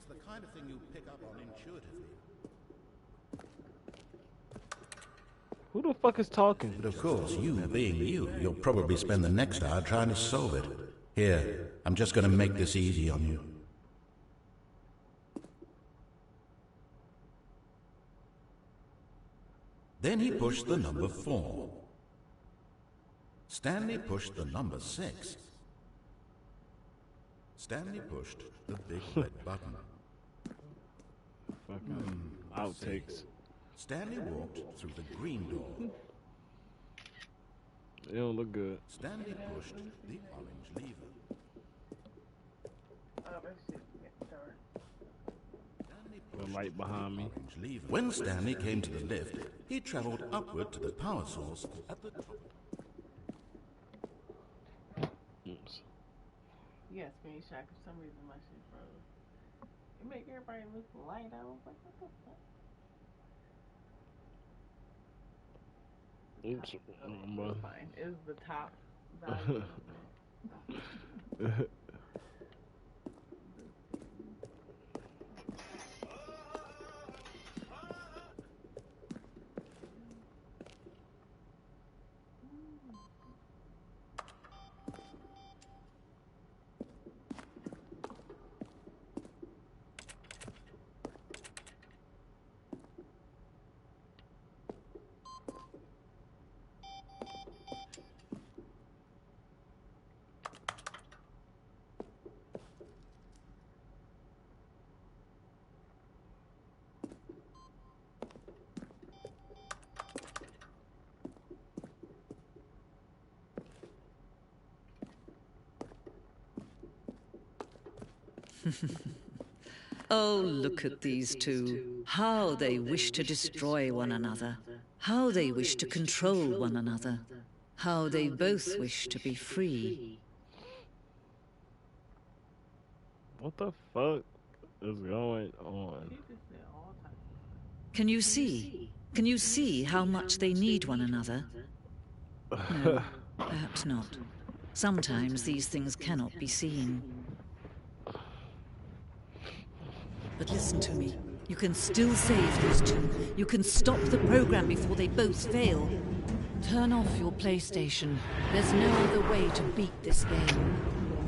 the kind of thing you pick up on intuitively. Who the fuck is talking? But of course, you being you, you'll probably spend the next hour trying to solve it. Here, I'm just going to make this easy on you. Then he pushed the number 4. Stanley pushed the number 6. Stanley pushed the big red button. Fucking outtakes. Stanley walked through the green door. It don't look good. Stanley pushed the orange lever. Oh, that shit getting dark. The light behind me. When Stanley came to the lift, he traveled upward to the power source at the top. Oops. You got screenshot for some reason my shit froze. It make everybody look light. I was like, what the fuck? Oops. It's fine. It's the top value. Oh, look at these two. How they wish to destroy one another. How they wish to control one another. How they both wish to be free. What the fuck is going on? Can you see? Can you see how much they need one another? No, perhaps not. Sometimes these things cannot be seen. But listen to me. You can still save these two. You can stop the program before they both fail. Turn off your PlayStation. There's no other way to beat this game.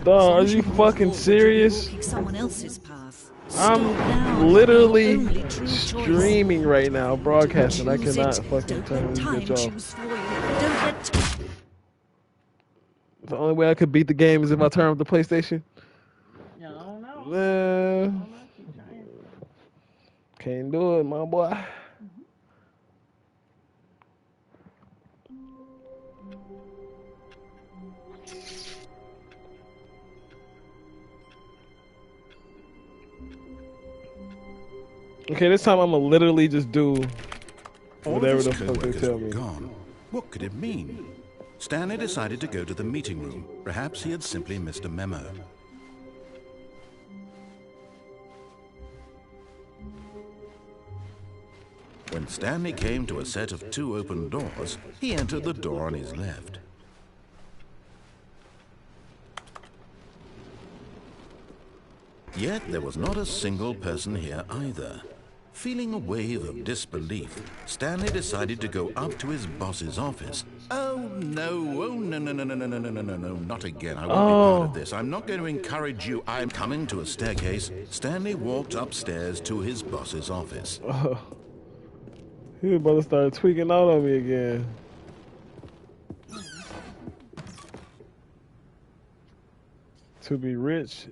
Dog, are you fucking serious? Someone else's path. I'm literally streaming right now, broadcasting. I cannot fucking turn this bitch off. The only way I could beat the game is if I turn off the PlayStation. Yeah, I don't know. Can't do it, my boy. Okay, this time I'm gonna literally just do whatever the fuck they tell me. Gone. What could it mean? Stanley decided to go to the meeting room. Perhaps he had simply missed a memo. When Stanley came to a set of 2 open doors, he entered the door on his left. Yet there was not a single person here either. Feeling a wave of disbelief, Stanley decided to go up to his boss's office. Oh no, not again. I won't be part of this. I'm not going to encourage you. I'm coming to a staircase. Stanley walked upstairs to his boss's office. He was about to start tweaking out on me again. To be rich,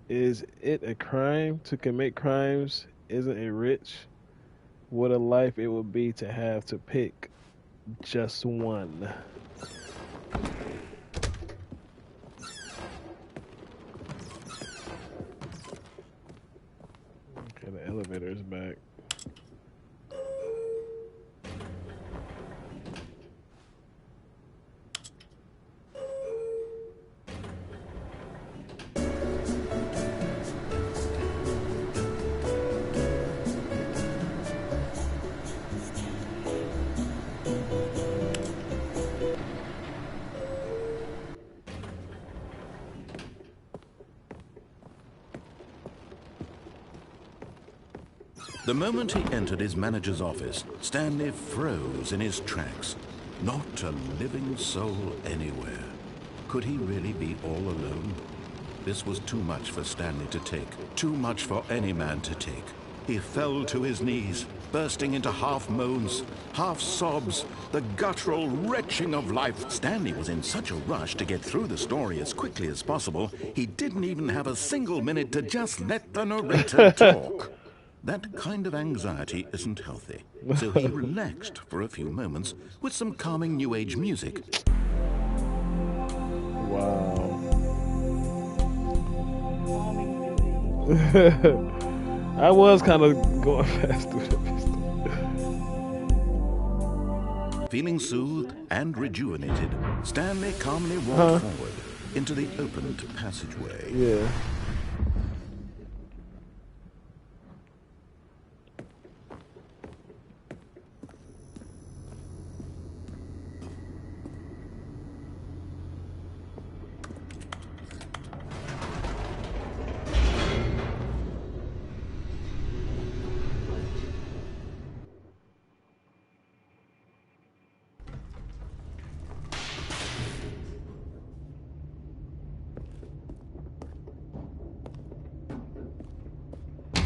is it a crime to commit crimes? Isn't it rich? What a life it would be to have to pick just one. Okay, the elevator is back. The moment he entered his manager's office, Stanley froze in his tracks. Not a living soul anywhere. Could he really be all alone? This was too much for Stanley to take, too much for any man to take. He fell to his knees, bursting into half moans, half sobs, the guttural retching of life. Stanley was in such a rush to get through the story as quickly as possible, he didn't even have a single minute to just let the narrator talk. That kind of anxiety isn't healthy, so he relaxed for a few moments with some calming New Age music. Wow. I was kind of going fast through the pistol. Feeling soothed and rejuvenated, Stanley calmly walked forward into the opened passageway. Yeah.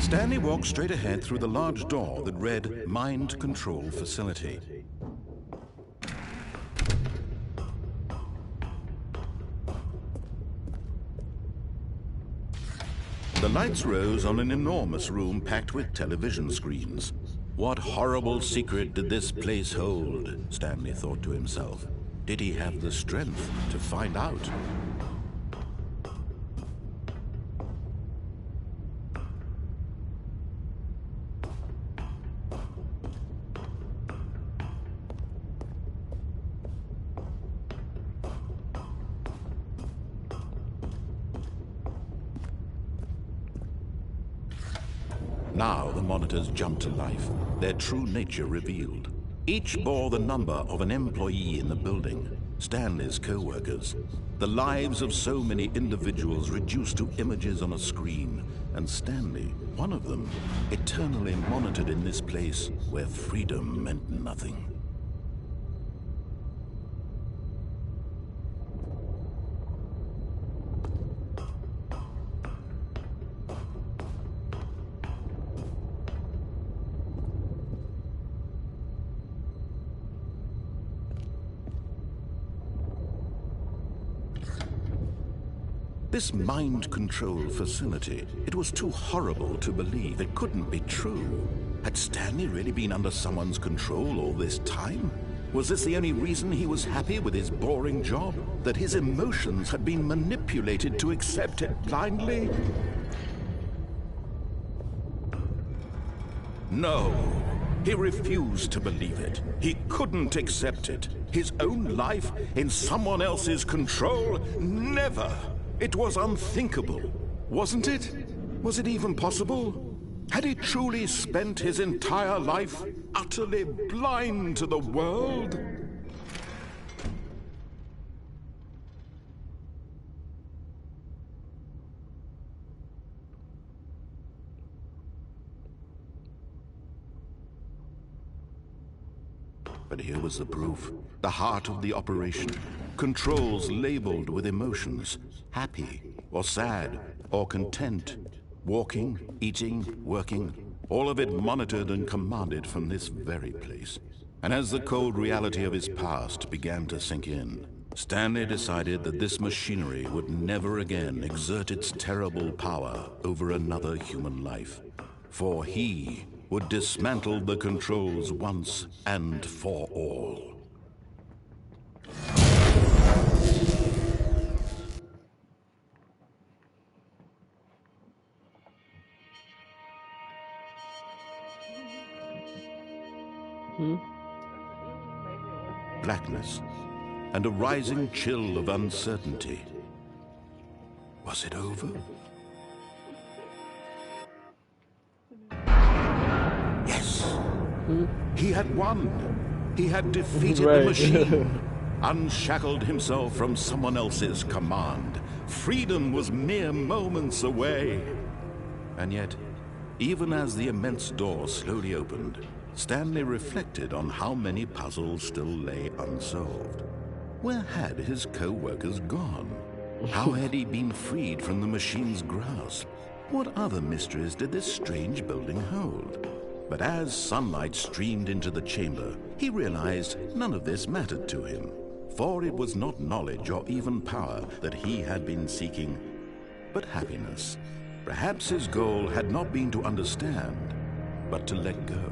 Stanley walked straight ahead through the large door that read Mind Control Facility. The lights rose on an enormous room packed with television screens. What horrible secret did this place hold? Stanley thought to himself. Did he have the strength to find out? Now the monitors jumped to life, their true nature revealed. Each bore the number of an employee in the building, Stanley's co-workers. The lives of so many individuals reduced to images on a screen, and Stanley, one of them, eternally monitored in this place where freedom meant nothing. This mind control facility, it was too horrible to believe. It couldn't be true. Had Stanley really been under someone's control all this time? Was this the only reason he was happy with his boring job? That his emotions had been manipulated to accept it blindly? No. He refused to believe it. He couldn't accept it. His own life in someone else's control? Never! It was unthinkable, wasn't it? Was it even possible? Had he truly spent his entire life utterly blind to the world? But here was the proof. The heart of the operation. Controls labeled with emotions. Happy, or sad, or content. Walking, eating, working. All of it monitored and commanded from this very place. And as the cold reality of his past began to sink in, Stanley decided that this machinery would never again exert its terrible power over another human life. For he would dismantle the controls once and for all. Blackness and a rising chill of uncertainty. Was it over? Yes. He had won. He had defeated the machine. Unshackled himself from someone else's command. Freedom was mere moments away. And yet, Even as the immense door slowly opened, Stanley reflected on how many puzzles still lay unsolved. Where had his co-workers gone? How had he been freed from the machine's grasp? What other mysteries did this strange building hold? But as sunlight streamed into the chamber, he realized none of this mattered to him, for it was not knowledge or even power that he had been seeking, but happiness. Perhaps his goal had not been to understand, but to let go.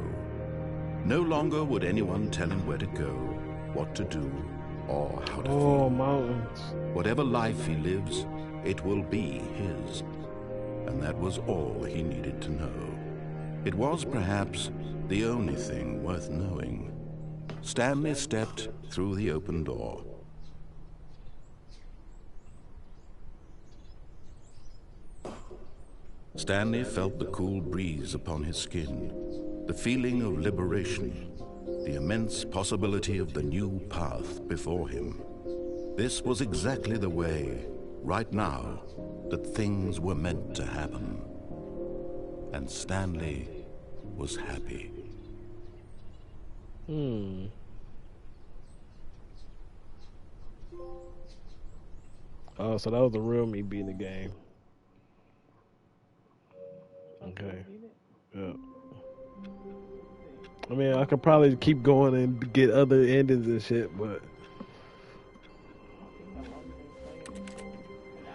No longer would anyone tell him where to go, what to do, or how to feel. Mountains. Whatever life he lives, it will be his. And that was all he needed to know. It was perhaps the only thing worth knowing. Stanley stepped through the open door. Stanley felt the cool breeze upon his skin, the feeling of liberation, the immense possibility of the new path before him. This was exactly the way, right now, that things were meant to happen. And Stanley was happy. Oh, so that was the real me beating the game. Okay. Yeah. I mean, I could probably keep going and get other endings and shit, but An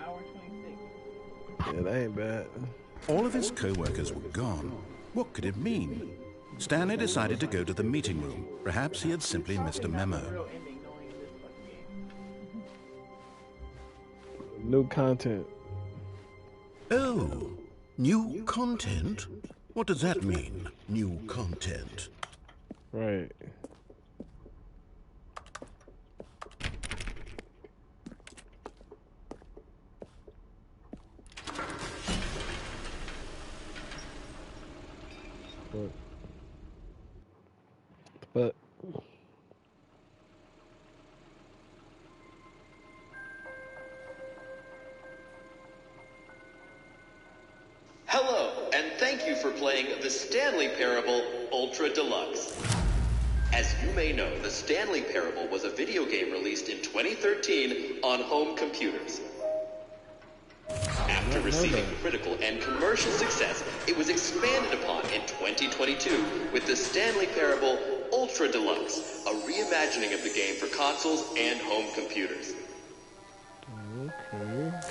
hour 26. yeah, that ain't bad. All of his co-workers were gone. What could it mean? Stanley decided to go to the meeting room. Perhaps he had simply missed a memo. Real ending knowing this fucking game. New content. Oh, new content? What does that mean, new content? Right. But Hello, and thank you for playing the Stanley Parable Ultra Deluxe. As you may know, the Stanley Parable was a video game released in 2013 on home computers. After receiving critical and commercial success, it was expanded upon in 2022 with the Stanley Parable Ultra Deluxe, a reimagining of the game for consoles and home computers.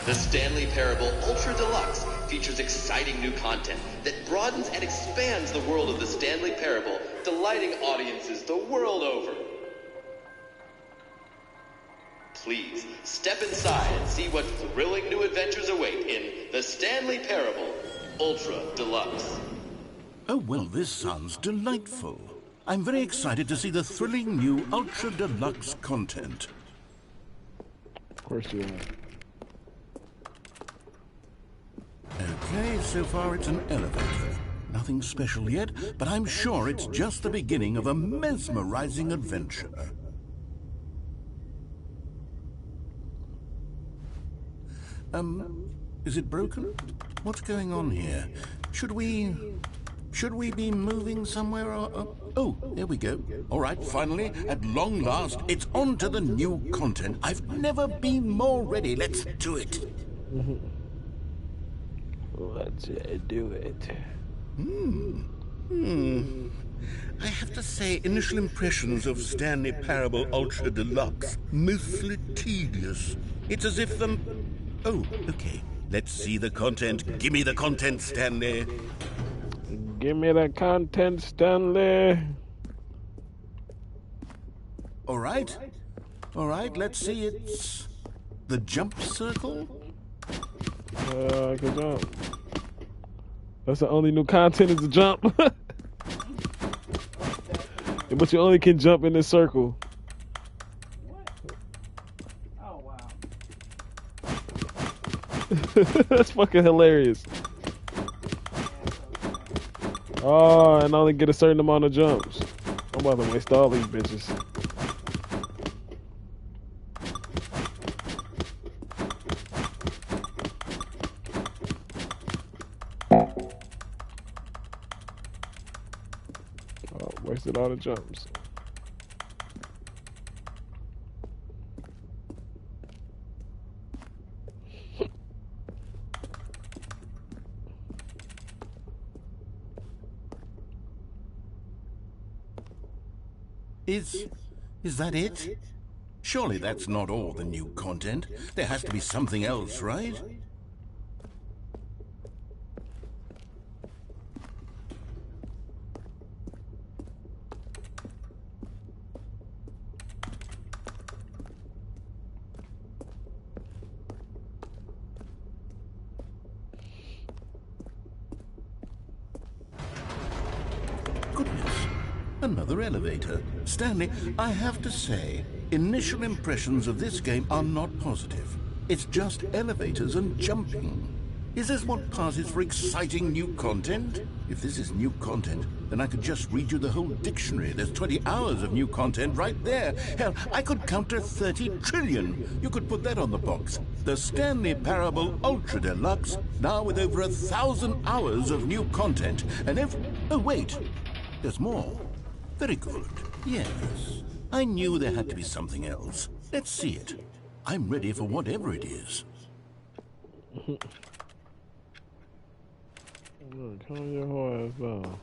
The Stanley Parable Ultra Deluxe features exciting new content that broadens and expands the world of the Stanley Parable, delighting audiences the world over. Please step inside and see what thrilling new adventures await in the Stanley Parable Ultra Deluxe. Oh, well, this sounds delightful. I'm very excited to see the thrilling new Ultra Deluxe content. of course you are. Okay, so far it's an elevator. Nothing special yet, but I'm sure it's just the beginning of a mesmerizing adventure. Is it broken? What's going on here? Should we be moving somewhere or... Oh, there we go. All right, finally, at long last, it's on to the new content. I've never been more ready. Let's do it. Let's do it. I have to say, initial impressions of Stanley Parable Ultra Deluxe, mostly tedious. It's as if Oh, okay. Let's see the content. Give me the content, Stanley. Give me the content, Stanley. All right, let's see. It's the jump circle? I can jump. That's the only new content is the jump. But you only can jump in this circle. Oh, wow. That's fucking hilarious. Oh, and I only get a certain amount of jumps. I'm about to waste all these bitches. Wasted all the jumps. Is that it? Surely that's not all the new content. There has to be something else, right? Goodness. Another elevator. Stanley, I have to say, initial impressions of this game are not positive. It's just elevators and jumping. Is this what passes for exciting new content? If this is new content, then I could just read you the whole dictionary. There's 20 hours of new content right there. Hell, I could count to 30 trillion. You could put that on the box. The Stanley Parable Ultra Deluxe, now with over 1,000 hours of new content. And oh wait, there's more. Very good. Yes. I knew there had to be something else. Let's see it. I'm ready for whatever it is. Look, calm your whole ass down.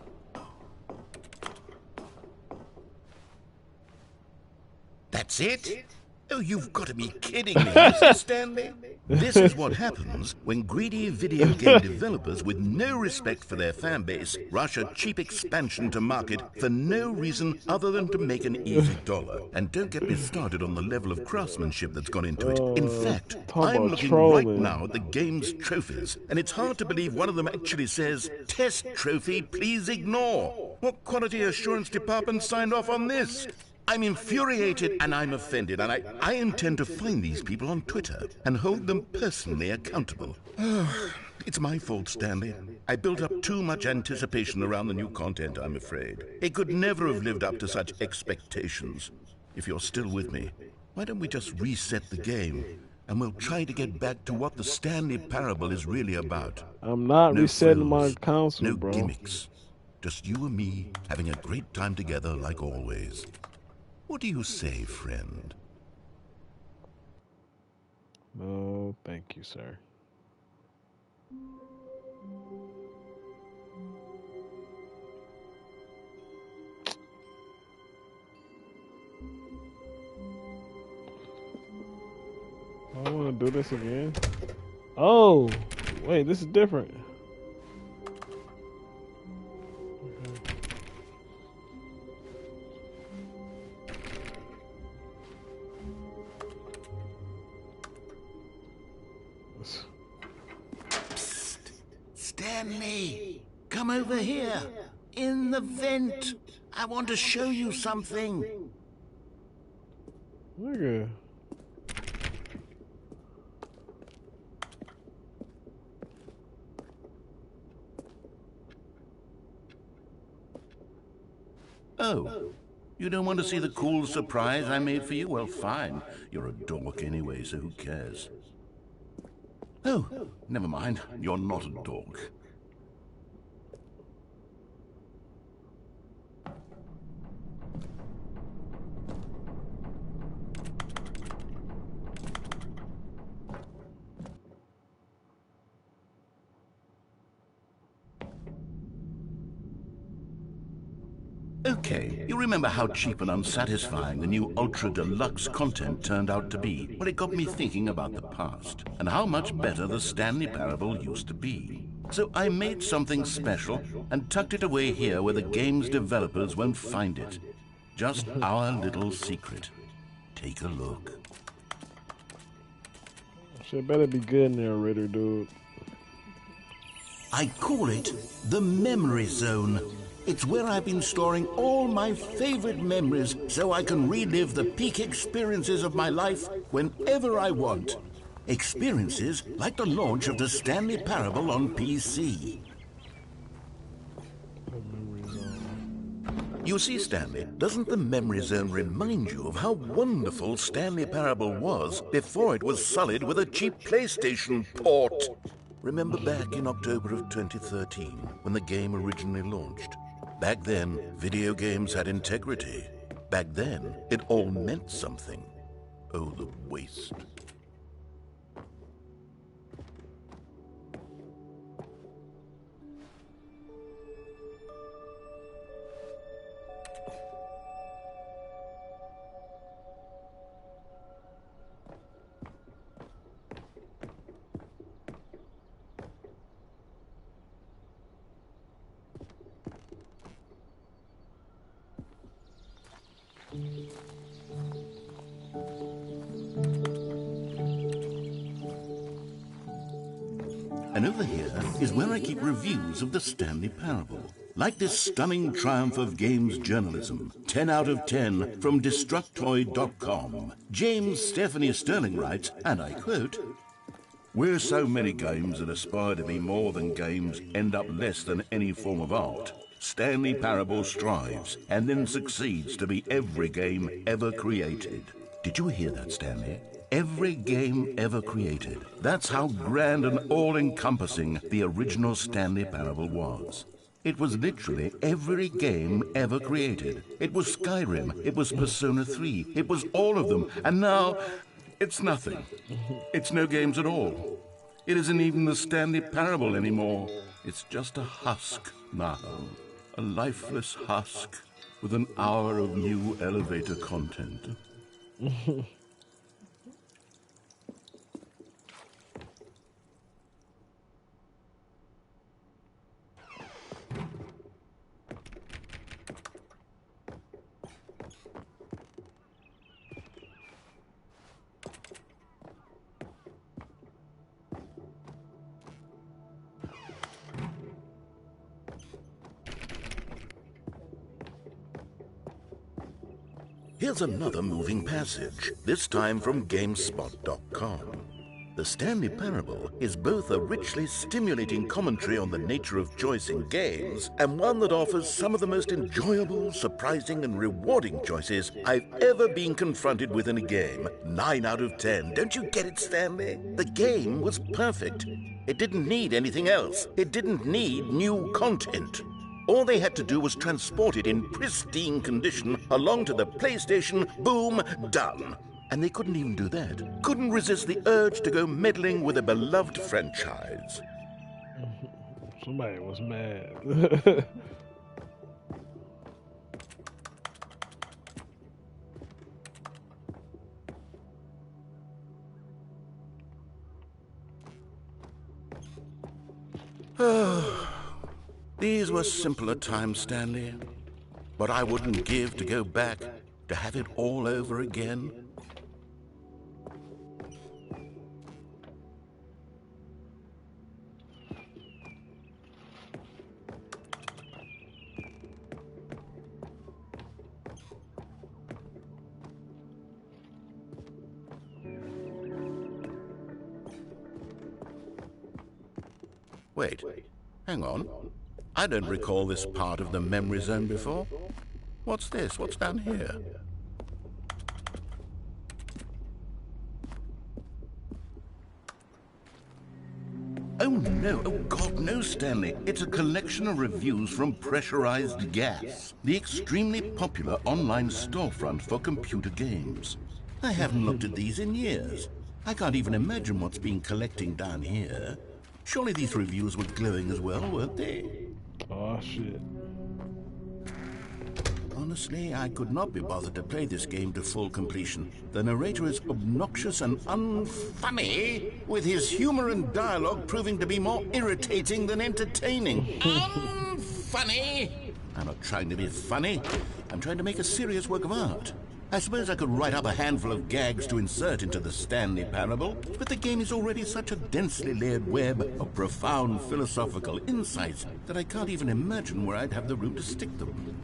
That's it? Oh, you've got to be kidding me, Mr. Stanley. This is what happens when greedy video game developers with no respect for their fan base rush a cheap expansion to market for no reason other than to make an easy dollar. And don't get me started on the level of craftsmanship that's gone into it. In fact, I'm looking right now at the game's trophies, and it's hard to believe one of them actually says, "Test trophy, please ignore." What quality assurance department signed off on this? I'm infuriated and I'm offended, and I intend to find these people on Twitter and hold them personally accountable. It's my fault, Stanley. I built up too much anticipation around the new content, I'm afraid. It could never have lived up to such expectations. If you're still with me, why don't we just reset the game, and we'll try to get back to what the Stanley Parable is really about. I'm not resetting my frills, console, no bro. gimmicks. Just you and me having a great time together like always. What do you say, friend? No, thank you, sir. I want to do this again. Oh, wait, this is different. Psst. Stanley, come over here. In the vent. I want to show you something. Nigga. Oh, you don't want to see the cool surprise I made for you? Well, fine. You're a dork anyway, so who cares? Oh, never mind. You're not a dork. Okay, you remember how cheap and unsatisfying the new Ultra Deluxe content turned out to be? Well, it got me thinking about the past, and how much better the Stanley Parable used to be. So I made something special and tucked it away here where the game's developers won't find it. Just our little secret. Take a look. Shit better be good in there, Ritter, dude. I call it the Memory Zone. It's where I've been storing all my favorite memories so I can relive the peak experiences of my life whenever I want. Experiences like the launch of the Stanley Parable on PC. You see, Stanley, doesn't the Memory Zone remind you of how wonderful Stanley Parable was before it was sullied with a cheap PlayStation port? Remember back in October of 2013, when the game originally launched? Back then, video games had integrity. Back then, it all meant something. Oh, the waste. And over here is where I keep reviews of the Stanley Parable. Like this stunning triumph of games journalism, 10 out of 10 from Destructoid.com. James Stephanie Sterling writes, and I quote, "Where so many games that aspire to be more than games end up less than any form of art, Stanley Parable strives and then succeeds to be every game ever created." Did you hear that, Stanley? Every game ever created. That's how grand and all-encompassing the original Stanley Parable was. It was literally every game ever created. It was Skyrim, it was Persona 3, it was all of them, and now it's nothing. It's no games at all. It isn't even the Stanley Parable anymore. It's just a husk now. A lifeless husk with an hour of new elevator content. Here's another moving passage, this time from GameSpot.com. The Stanley Parable is both a richly stimulating commentary on the nature of choice in games and one that offers some of the most enjoyable, surprising, and rewarding choices I've ever been confronted with in a game. 9 out of 10. Don't you get it, Stanley? The game was perfect. It didn't need anything else. It didn't need new content. All they had to do was transport it in pristine condition along to the PlayStation. Boom, done. And they couldn't even do that. Couldn't resist the urge to go meddling with a beloved franchise. Somebody was mad. These were simpler times, Stanley. But I wouldn't give to go back to have it all over again. Wait, hang on. I don't recall this part of the memory zone before. What's this? What's down here? Oh no, oh God, no, Stanley. It's a collection of reviews from Pressurized Gas, the extremely popular online storefront for computer games. I haven't looked at these in years. I can't even imagine what's been collecting down here. Surely these reviews were glowing as well, weren't they? Oh, shit. Honestly, I could not be bothered to play this game to full completion. The narrator is obnoxious and unfunny, with his humor and dialogue proving to be more irritating than entertaining. Unfunny! I'm not trying to be funny. I'm trying to make a serious work of art. I suppose I could write up a handful of gags to insert into the Stanley Parable, but the game is already such a densely layered web of profound philosophical insights that I can't even imagine where I'd have the room to stick them.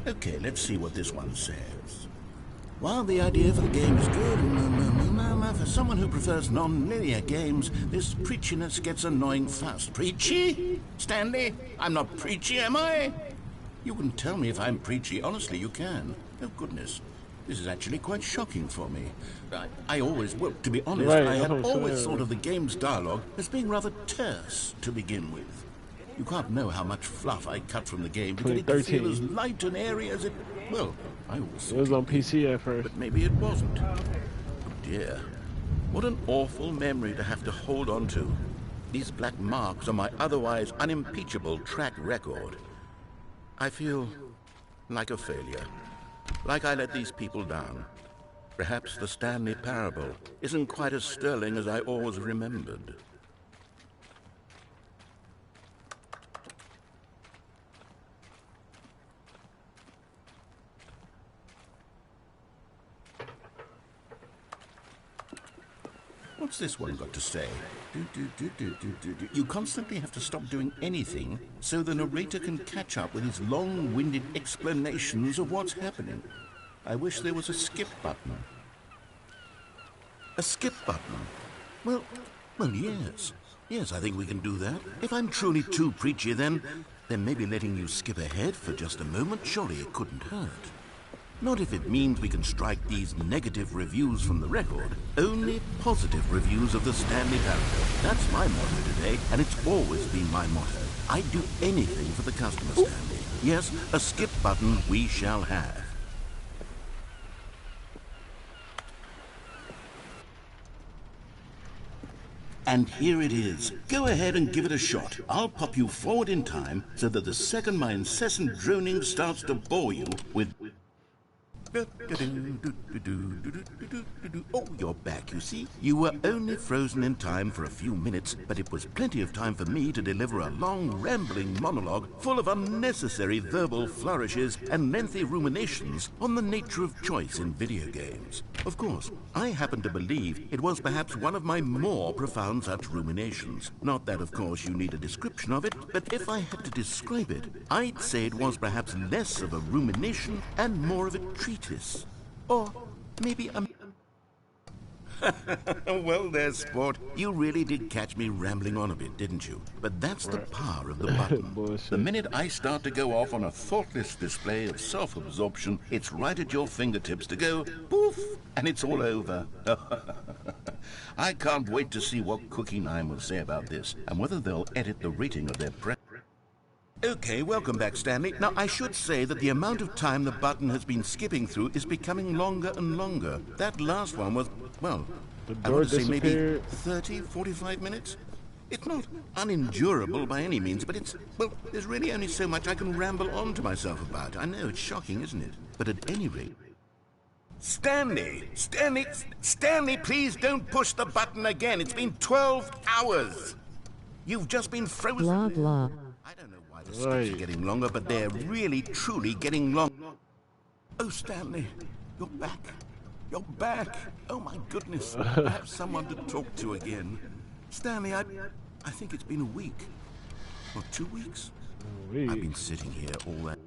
Okay, let's see what this one says. While the idea for the game is good, for someone who prefers non-linear games, this preachiness gets annoying fast. Preachy? Stanley? I'm not preachy, am I? You can tell me if I'm preachy. Honestly, you can. Oh, goodness. This is actually quite shocking for me. I always, well, to be honest, Right, I had that's what I'm always saying. thought of the game's dialogue as being rather terse to begin with. You can't know how much fluff I cut from the game to get it to feel as 2013. light and airy as it... Well, I always It thought was on it did, PC at first. but maybe it wasn't. Oh, dear. What an awful memory to have to hold on to. These black marks on my otherwise unimpeachable track record. I feel like a failure. Like I let these people down. Perhaps the Stanley Parable isn't quite as sterling as I always remembered. What's this one got to say? You constantly have to stop doing anything so the narrator can catch up with his long-winded explanations of what's happening. I wish there was a skip button. A skip button? Well, yes. Yes, I think we can do that. If I'm truly too preachy, then maybe letting you skip ahead for just a moment, surely it couldn't hurt. Not if it means we can strike these negative reviews from the record. Only positive reviews of the Stanley Parable. That's my motto today, and it's always been my motto. I'd do anything for the customer, Stanley. Yes, a skip button we shall have. And here it is. Go ahead and give it a shot. I'll pop you forward in time so that the second my incessant droning starts to bore you with... Oh, you're back, you see. You were only frozen in time for a few minutes, but it was plenty of time for me to deliver a long, rambling monologue full of unnecessary verbal flourishes and lengthy ruminations on the nature of choice in video games. Of course, I happen to believe it was perhaps one of my more profound such ruminations. Not that, of course, you need a description of it, but if I had to describe it, I'd say it was perhaps less of a rumination and more of a treatise. Or maybe a... Well there, sport. You really did catch me rambling on a bit, didn't you? But that's the power of the button. The minute I start to go off on a thoughtless display of self-absorption, it's right at your fingertips to go poof, and it's all over. I can't wait to see what Cookie 9 will say about this, and whether they'll edit the rating of their press. Okay, welcome back, Stanley. Now, I should say that the amount of time the button has been skipping through is becoming longer and longer. That last one was, well, I want to say maybe 30, 45 minutes? It's not unendurable by any means, but it's, well, there's really only so much I can ramble on to myself about. I know, it's shocking, isn't it? But at any rate... Stanley, please don't push the button again. It's been 12 hours. You've just been frozen. Blah, blah. I don't know why the skips are getting longer, but they're really, truly getting long. Oh, Stanley, you're back. You're back. Oh, my goodness. I have someone to talk to again. Stanley, I think it's been a week. Or 2 weeks? I've been sitting here all that...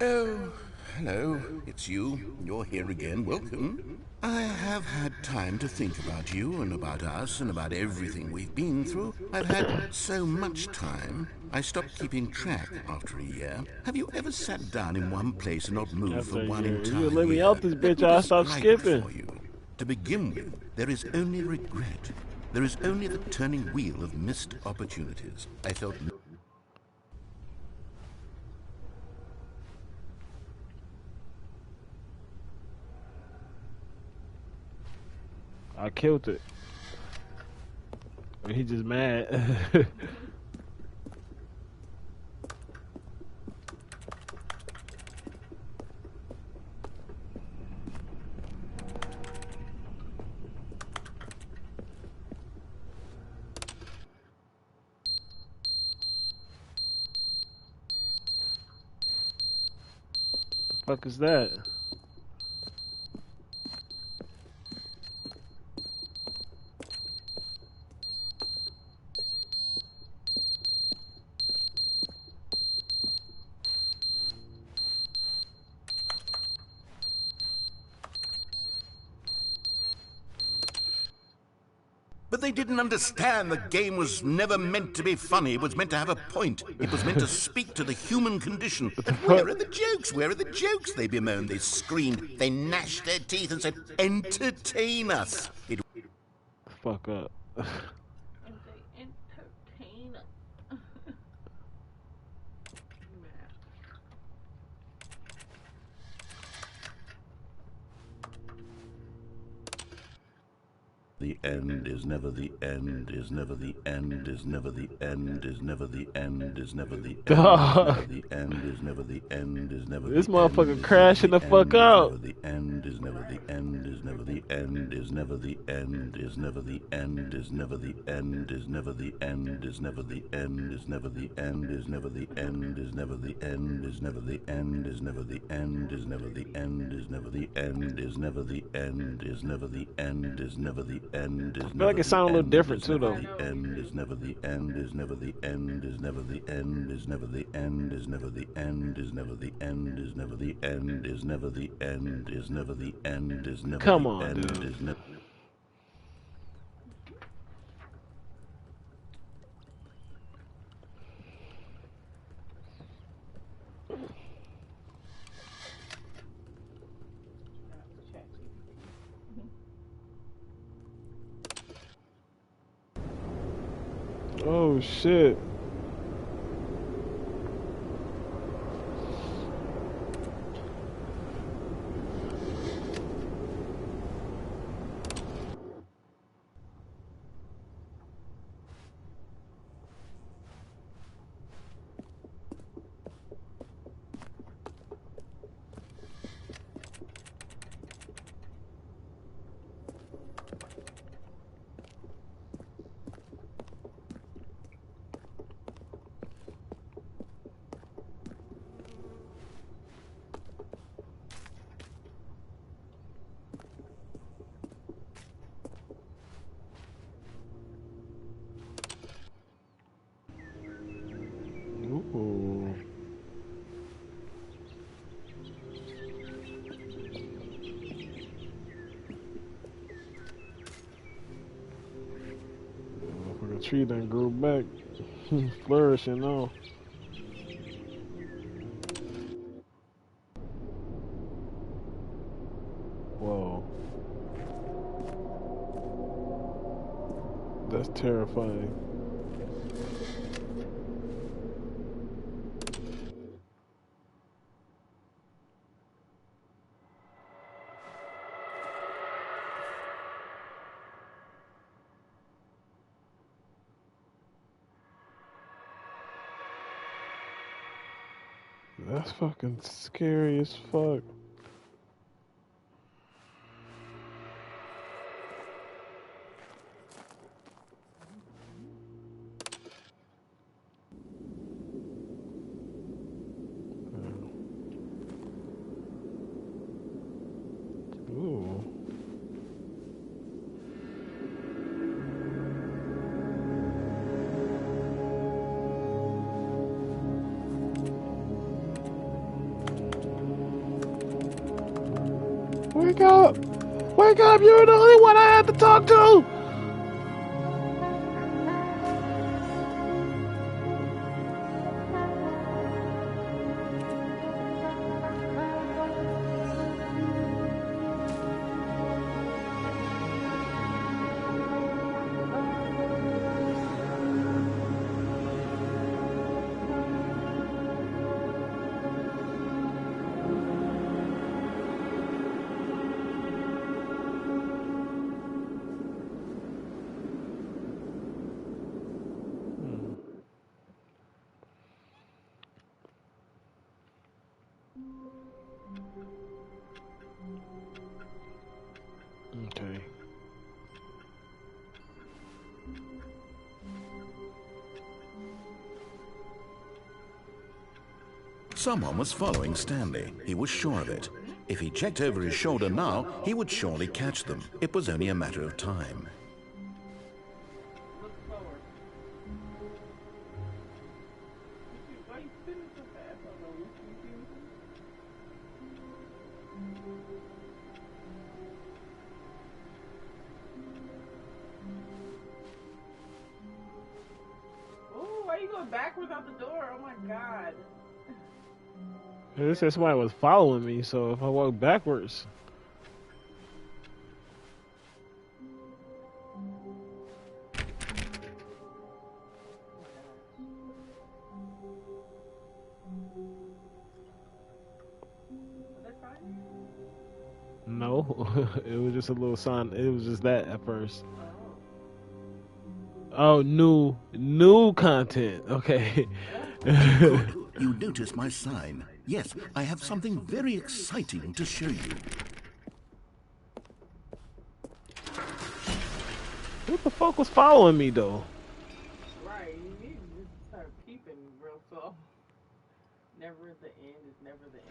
Oh, hello. It's you. You're here again. Welcome. I have had time to think about you and about us and about everything we've been through. I've had so much time, I stopped keeping track after a year. Have you ever sat down in one place and not moved for one entire year? Let me out this bitch, I'll stop skipping. For you. To begin with, there is only regret. There is only the turning wheel of missed opportunities. I felt... I killed it. He just mad. The fuck is that? But they didn't understand the game was never meant to be funny. It was meant to have a point. It was meant to speak to the human condition. But where are the jokes? Where are the jokes? They bemoaned, they screamed, they gnashed their teeth and said, entertain us. It Fuck up. And they entertain us. The end is never the end, is never the end, is never the end, is never the end, is never the end, the end is never the end, is never this motherfucker crashing the fuck out. The end is never the end, is never the end, is never the end, is never the end, is never the end, is never the end, is never the end, is never the end, is never the end, is never the end, is never the end, is never the end, is never the end, is never the end, is never the end, is never the end, is never the end is I feel like it sounds a little different too, though. The end is never the end is never the end is never the end is never the end is never the end is never the end is never the end is never the end is never the end is never. Come on, dude. Oh shit. Ooh. Motherfucker tree done grew back. Flourishing now. Whoa. That's terrifying. That's fucking scary as fuck. Ooh. Wake up! Wake up! You're the only one I had to talk to! Okay. Someone was following Stanley. He was sure of it. If he checked over his shoulder now, he would surely catch them. It was only a matter of time. Look forward. Why you spinning so fast? I don't know. backwards out the door. Oh my god. It said somebody was following me, so if I walk backwards. No, it was just a little sign. It was just that at first. Oh, new content. Okay. Good. You notice my sign. Yes, I have something very exciting to show you. Who the fuck was following me though? Right, you need to just start peeping real slow. Never at the end is never the end.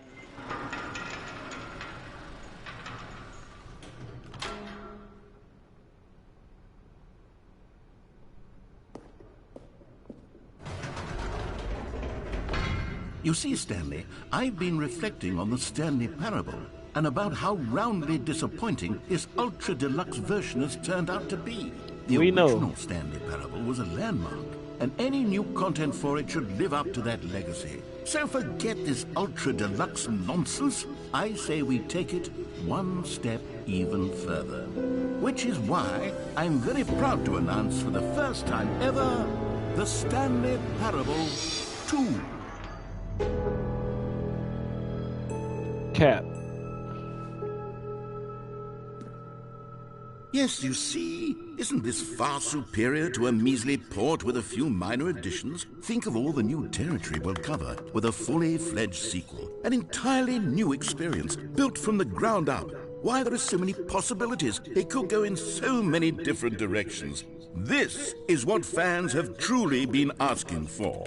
You see, Stanley, I've been reflecting on the Stanley Parable and about how roundly disappointing its ultra deluxe version has turned out to be. The original Stanley Parable was a landmark, and any new content for it should live up to that legacy. So forget this ultra deluxe nonsense. I say we take it one step even further. Which is why I'm very proud to announce for the first time ever, the Stanley Parable 2. Cap. Yes, you see, isn't this far superior to a measly port with a few minor additions? Think of all the new territory we'll cover with a fully fledged sequel. An entirely new experience, built from the ground up. Why, there are so many possibilities. It could go in so many different directions. This is what fans have truly been asking for.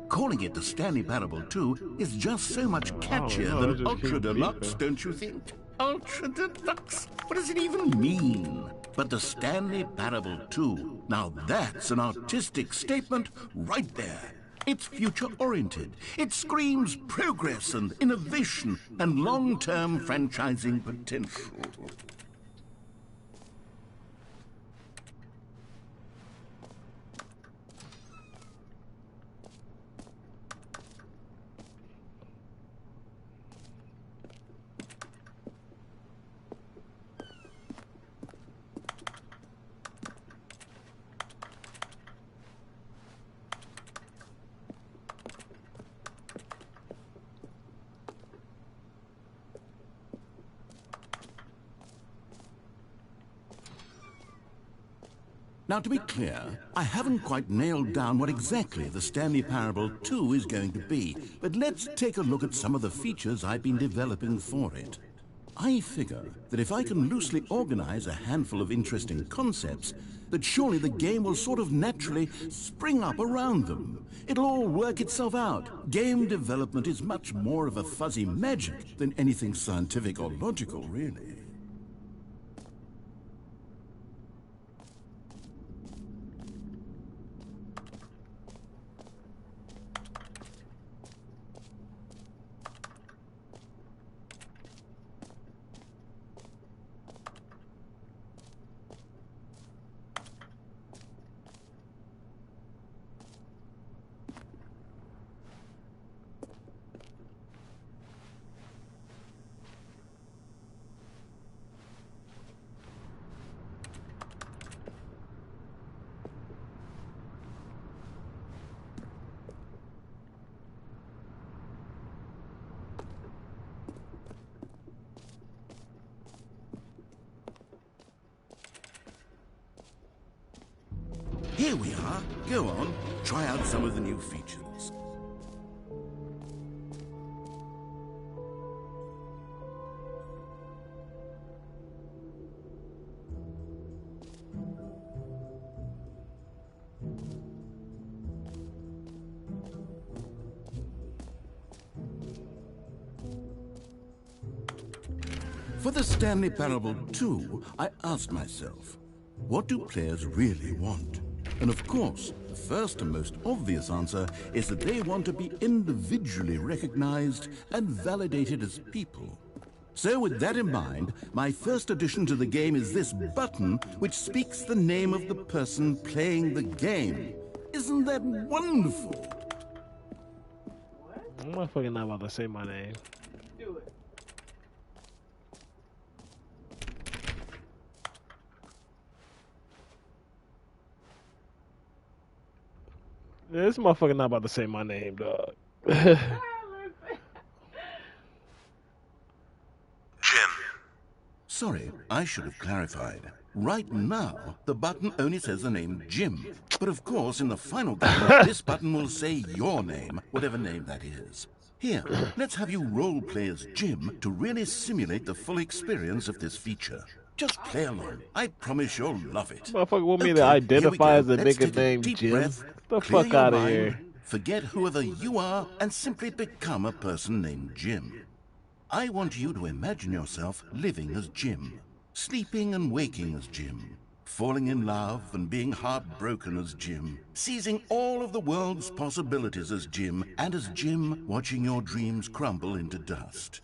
Calling it the Stanley Parable 2 is just so much catchier than Ultra Deluxe, don't you think? Ultra Deluxe? What does it even mean? But the Stanley Parable 2, now that's an artistic statement right there. It's future-oriented. It screams progress and innovation and long-term franchising potential. Now, to be clear, I haven't quite nailed down what exactly the Stanley Parable 2 is going to be, but let's take a look at some of the features I've been developing for it. I figure that if I can loosely organize a handful of interesting concepts, that surely the game will sort of naturally spring up around them. It'll all work itself out. Game development is much more of a fuzzy magic than anything scientific or logical, really. Here we are. Go on, try out some of the new features. For the Stanley Parable 2, I asked myself, what do players really want? And of course, the first and most obvious answer is that they want to be individually recognized and validated as people. So with that in mind, my first addition to the game is this button, which speaks the name of the person playing the game. Isn't that wonderful? I'm not fucking not about to say my name. Do it. This motherfucker not about to say my name, dog. Jim. Sorry, I should have clarified. Right now, the button only says the name Jim. But of course, in the final game, this button will say your name, whatever name that is. Here, let's have you role-play as Jim to really simulate the full experience of this feature. Just play along. I promise you'll love it. Motherfucker want me Okay, to identify as a Let's nigga take a named deep Jim? breath, Get the clear fuck your out of mind, here. Forget whoever you are and simply become a person named Jim. I want you to imagine yourself living as Jim, sleeping and waking as Jim, falling in love and being heartbroken as Jim, seizing all of the world's possibilities as Jim, and as Jim watching your dreams crumble into dust.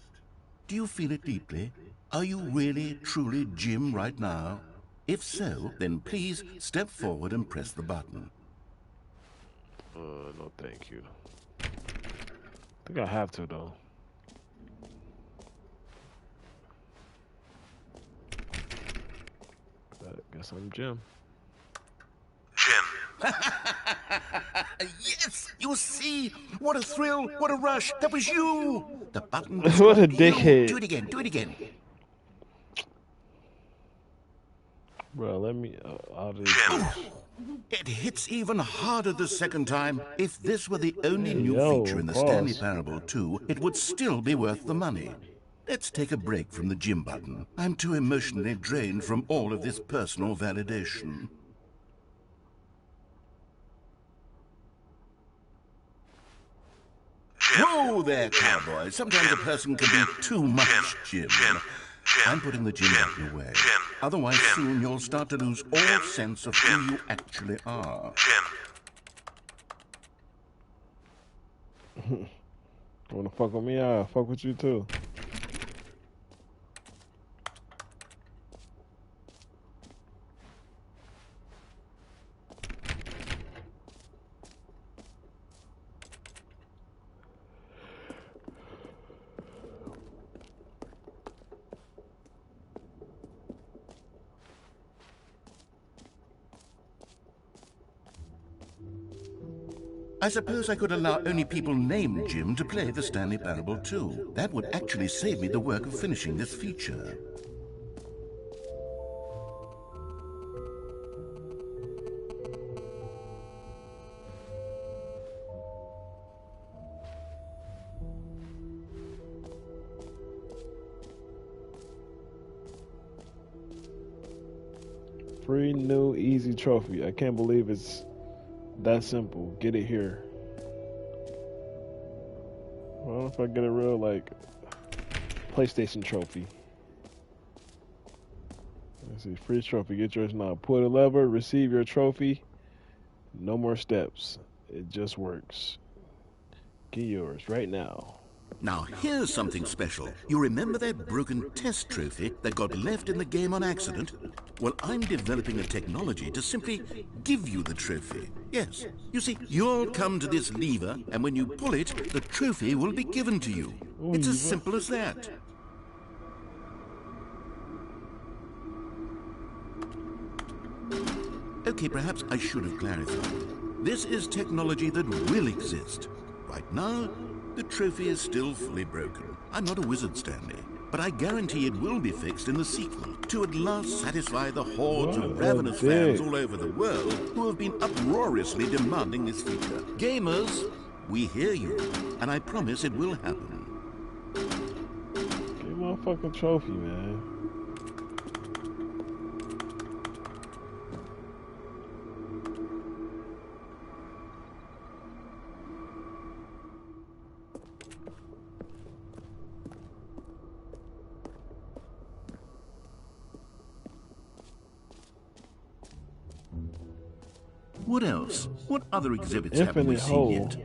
Do you feel it deeply? Are you really, truly Jim right now? If so, then please step forward and press the button. No, thank you. I think I have to, though. I guess I'm Jim. Jim. Yes! You see? What a thrill! What a rush! That was you! The button What a described you. dickhead. Do it again, do it again. Bro, let me... I'll do It hits even harder the second time. If this were the only new yo, feature in the boss. Stanley Parable 2, it would still be worth the money. Let's take a break from the Jim button. I'm too emotionally drained from all of this personal validation. Whoa there, cowboy. Sometimes a person can be too much Jim. I'm putting the Jim button away. Otherwise, soon you'll start to lose all sense of who you actually are. You wanna fuck with me? I'll fuck with you, too. I suppose I could allow only people named Jim to play the Stanley Parable 2. That would actually save me the work of finishing this feature. Free new easy trophy. I can't believe it's that simple. Get it here. Well, if I get a real, like, PlayStation trophy. Let's see. Free trophy. Get yours now. Pull the lever. Receive your trophy. No more steps. It just works. Get yours right now. Now, here's something special. You remember that broken test trophy that got left in the game on accident? Well, I'm developing a technology to simply give you the trophy. Yes. You see, you'll come to this lever, and when you pull it, the trophy will be given to you. It's as simple as that. Okay, perhaps I should have clarified. This is technology that will exist. Right now, the trophy is still fully broken. I'm not a wizard, Stanley, but I guarantee it will be fixed in the sequel to at last satisfy the hordes of ravenous fans all over the world who have been uproariously demanding this feature. Gamers, we hear you, and I promise it will happen. Get my fucking trophy, man. What else? What other exhibits haven't we Infinite seen hole. yet?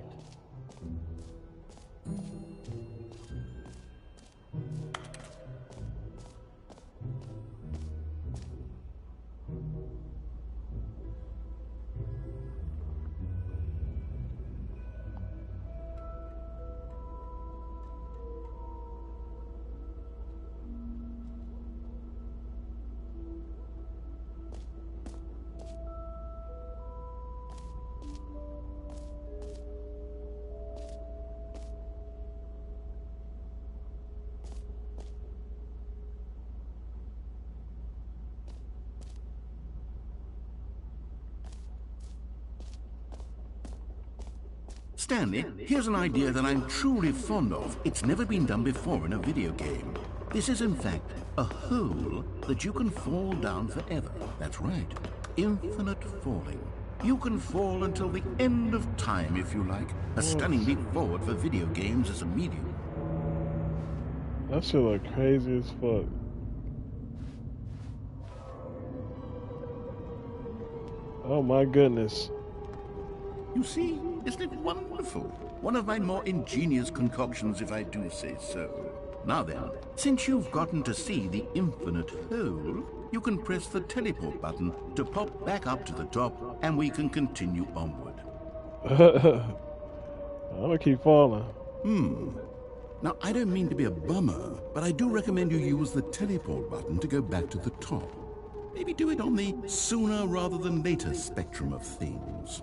Stanley, here's an idea that I'm truly fond of. It's never been done before in a video game. This is, in fact, a hole that you can fall down forever. That's right. Infinite falling. You can fall until the end of time, if you like. A stunning leap forward for video games as a medium. That shit look crazy as fuck. Oh my goodness. You see, isn't it wonderful? One of my more ingenious concoctions, if I do say so. Now then, since you've gotten to see the infinite hole, you can press the teleport button to pop back up to the top, and we can continue onward. I'm gonna keep falling. Now, I don't mean to be a bummer, but I do recommend you use the teleport button to go back to the top. Maybe do it on the sooner rather than later spectrum of things.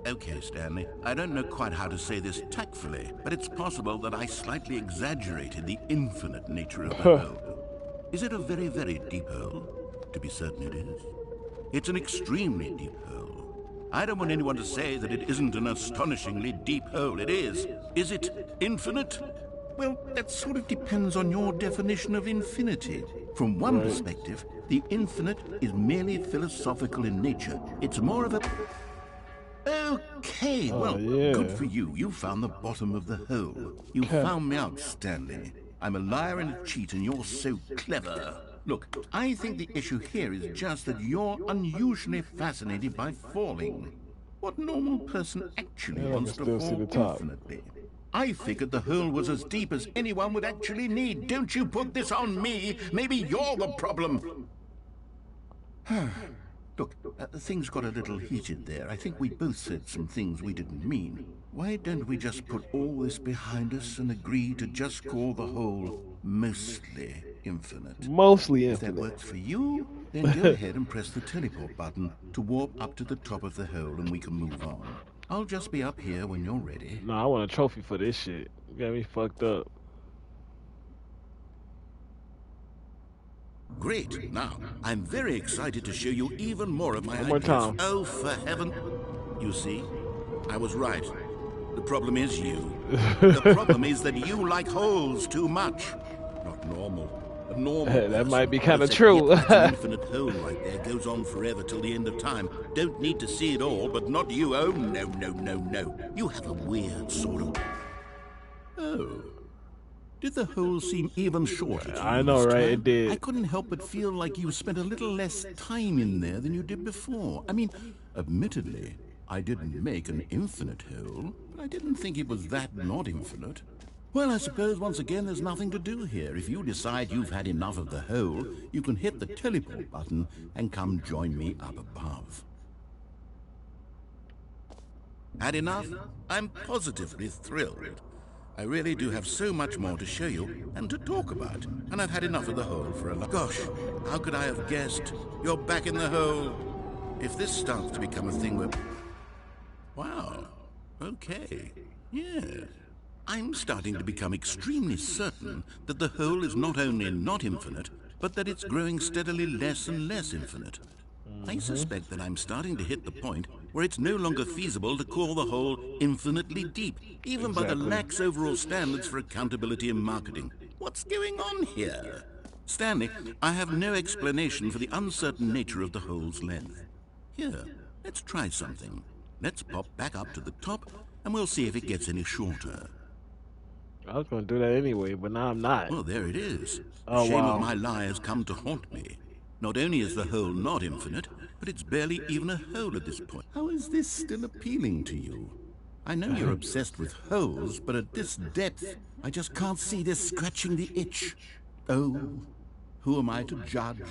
Okay, Stanley, I don't know quite how to say this tactfully, but it's possible that I slightly exaggerated the infinite nature of the hole. Is it a very, very deep hole? To be certain it is. It's an extremely deep hole. I don't want anyone to say that it isn't an astonishingly deep hole. It is. Is it infinite? Well, that sort of depends on your definition of infinity. From one perspective, the infinite is merely philosophical in nature. It's more of a... Okay, well, good for you. You found the bottom of the hole. You found me out, Stanley. I'm a liar and a cheat, and you're so clever. Look, I think the issue here is just that you're unusually fascinated by falling. What normal person actually wants to fall infinitely? I figured the hole was as deep as anyone would actually need. Don't you put this on me. Maybe you're the problem. Look, things got a little heated there. I think we both said some things we didn't mean. Why don't we just put all this behind us and agree to just call the hole mostly infinite? Mostly infinite. If that works for you, then go ahead and press the teleport button to warp up to the top of the hole and we can move on. I'll just be up here when you're ready. No, I want a trophy for this shit. You got me fucked up. Great. Now, I'm very excited to show you even more of my ideas. One more time. Oh, for heaven. You see, I was right. The problem is you. The problem is that you like holes too much. Not normal. A normal that might be kind of person, true. yet an infinite hole right there goes on forever till the end of time. Don't need to see it all, but not you. Oh, no, no, no, no. You have a weird sort of... Oh. Did the hole seem even shorter to you I know, this right? time? It did. I couldn't help but feel like you spent a little less time in there than you did before. I mean, admittedly, I didn't make an infinite hole, but I didn't think it was that not infinite. Well, I suppose once again there's nothing to do here. If you decide you've had enough of the hole, you can hit the teleport button and come join me up above. Had enough? I'm positively thrilled. I really do have so much more to show you and to talk about, and I've had enough of the hole for a long... Gosh, how could I have guessed? You're back in the hole. If this starts to become a thing where... Wow, okay, yeah. I'm starting to become extremely certain that the hole is not only not infinite, but that it's growing steadily less and less infinite. I suspect that I'm starting to hit the point where it's no longer feasible to call the hole infinitely deep, even by the lax overall standards for accountability and marketing. What's going on here? Stanley, I have no explanation for the uncertain nature of the hole's length. Here, let's try something. Let's pop back up to the top, and we'll see if it gets any shorter. I was going to do that anyway, but now I'm not. Well, there it is. Oh, the shame wow. of my lie has come to haunt me. Not only is the hole not infinite, but it's barely even a hole at this point. How is this still appealing to you? I know you're obsessed with holes, but at this depth, I just can't see this scratching the itch. Oh, who am I to judge?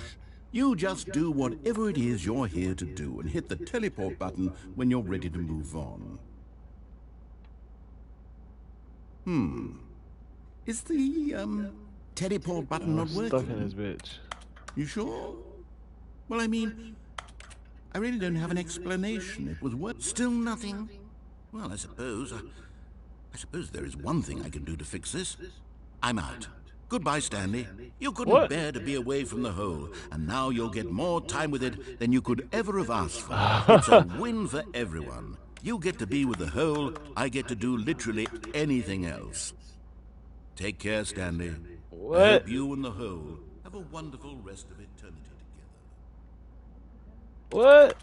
You just do whatever it is you're here to do and hit the teleport button when you're ready to move on. Is the, teleport button not working? Stuck in this bitch. You sure? Well, I mean, I really don't have an explanation. It was what? Still nothing? Well, I suppose there is one thing I can do to fix this. I'm out. Goodbye, Stanley. You couldn't bear to be away from the hole, and now you'll get more time with it than you could ever have asked for. It's a win for everyone. You get to be with the hole, I get to do literally anything else. Take care, Stanley. What? I hope you and the hole have a wonderful rest of eternity together. What?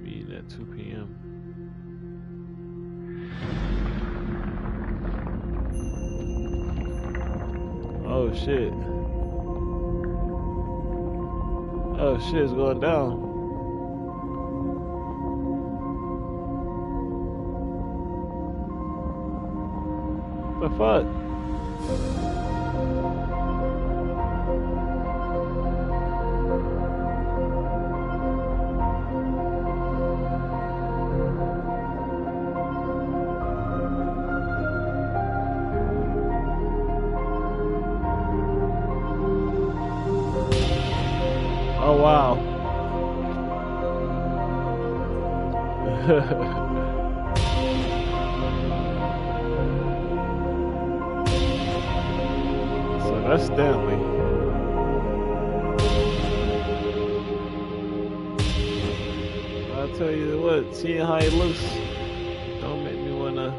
Meeting at 2 p.m. Oh shit. Oh shit, it's going down. The fuck? Oh wow. So that's Stanley. I'll tell you what, seeing how he looks don't make me wanna.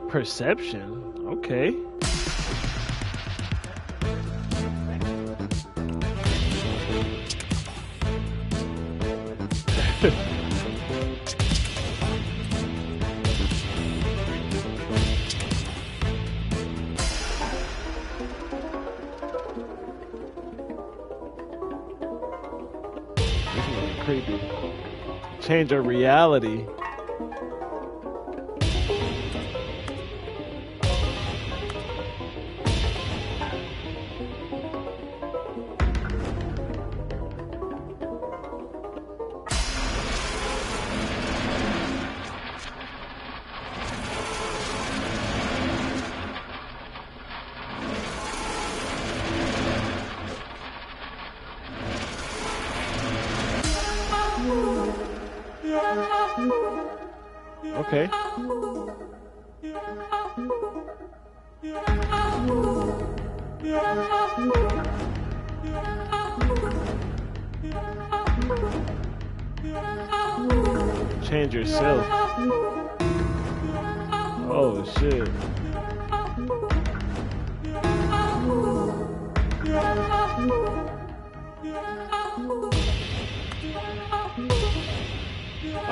Perception? Okay. Creepy. Change of reality. Okay. Change yourself. Oh shit.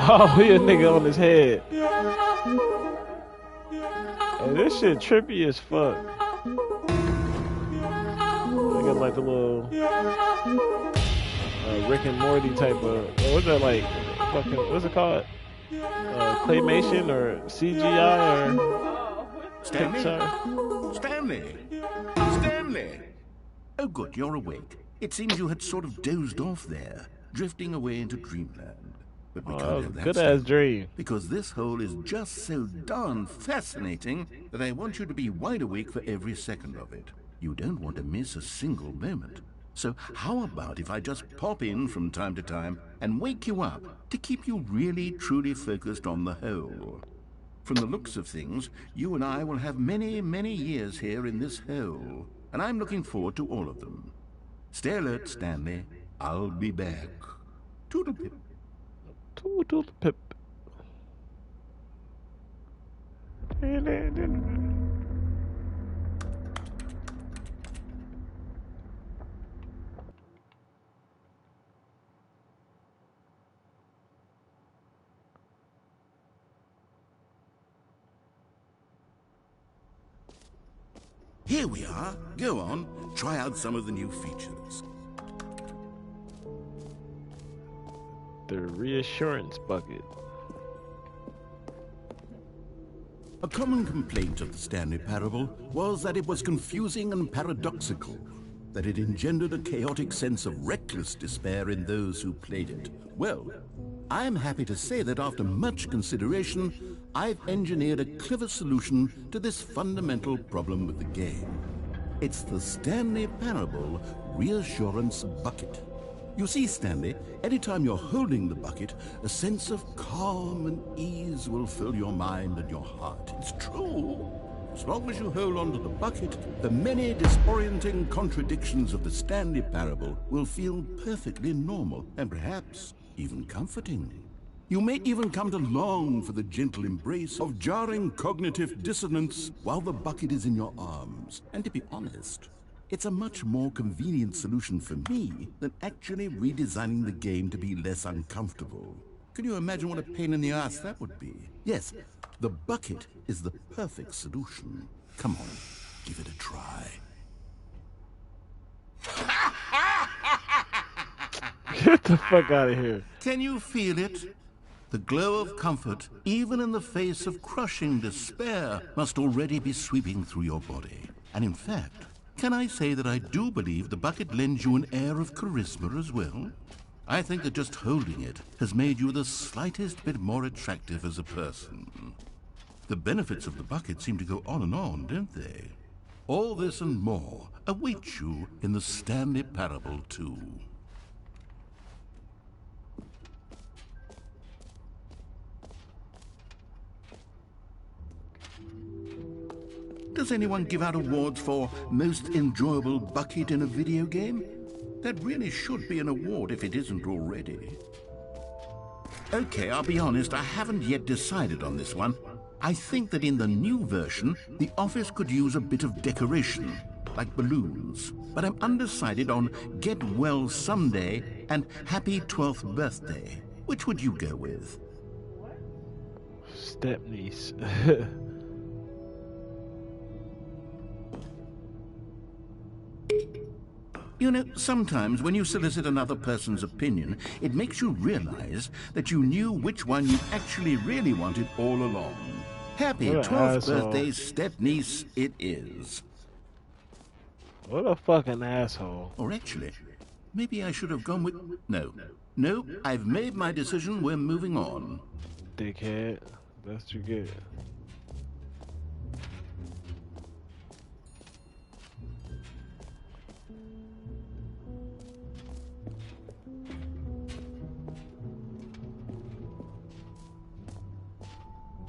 Oh, he a nigga on his head. Hey, this shit trippy as fuck. I got like the little Rick and Morty type of, what's that like? Fucking, what's it called? Claymation or CGI or Stanley? Pixar? Stanley? Stanley? Oh good, you're awake. It seems you had sort of dozed off there, drifting away into dreamland. But we can't have that, good ass Stanley, dream. because this hole is just so darn fascinating that I want you to be wide awake for every second of it. You don't want to miss a single moment. So how about if I just pop in from time to time and wake you up to keep you really truly focused on the hole? From the looks of things, you and I will have many, many years here in this hole, and I'm looking forward to all of them. Stay alert, Stanley. I'll be back. Toodle-pip. Toodle-pip. Here we are. Go on, try out some of the new features. The reassurance bucket. A common complaint of the Stanley Parable was that it was confusing and paradoxical. that it engendered a chaotic sense of reckless despair in those who played it. Well, I am happy to say that after much consideration, I've engineered a clever solution to this fundamental problem with the game. It's the Stanley Parable Reassurance Bucket. You see, Stanley, anytime you're holding the bucket, a sense of calm and ease will fill your mind and your heart. It's true. As long as you hold on to the bucket, the many disorienting contradictions of the Stanley Parable will feel perfectly normal and perhaps even comforting. You may even come to long for the gentle embrace of jarring cognitive dissonance while the bucket is in your arms. And to be honest, it's a much more convenient solution for me than actually redesigning the game to be less uncomfortable. Can you imagine what a pain in the ass that would be? Yes, the bucket is the perfect solution. Come on, give it a try. Get the fuck out of here. Can you feel it? The glow of comfort, even in the face of crushing despair, must already be sweeping through your body. And in fact, can I say that I do believe the bucket lends you an air of charisma as well? I think that just holding it has made you the slightest bit more attractive as a person. The benefits of the bucket seem to go on, don't they? All this and more await you in the Stanley Parable 2. Does anyone give out awards for most enjoyable bucket in a video game? That really should be an award if it isn't already. Okay, I'll be honest, I haven't yet decided on this one. I think that in the new version, the office could use a bit of decoration, like balloons. But I'm undecided on Get Well Someday and Happy 12th Birthday. Which would you go with? Stepniece. You know, sometimes when you solicit another person's opinion, it makes you realize that you knew which one you actually really wanted all along. Happy 12th birthday, stepniece, it is. What a fucking asshole. Or actually, maybe I should have gone with... No, I've made my decision, we're moving on. Dickhead. That's what you get.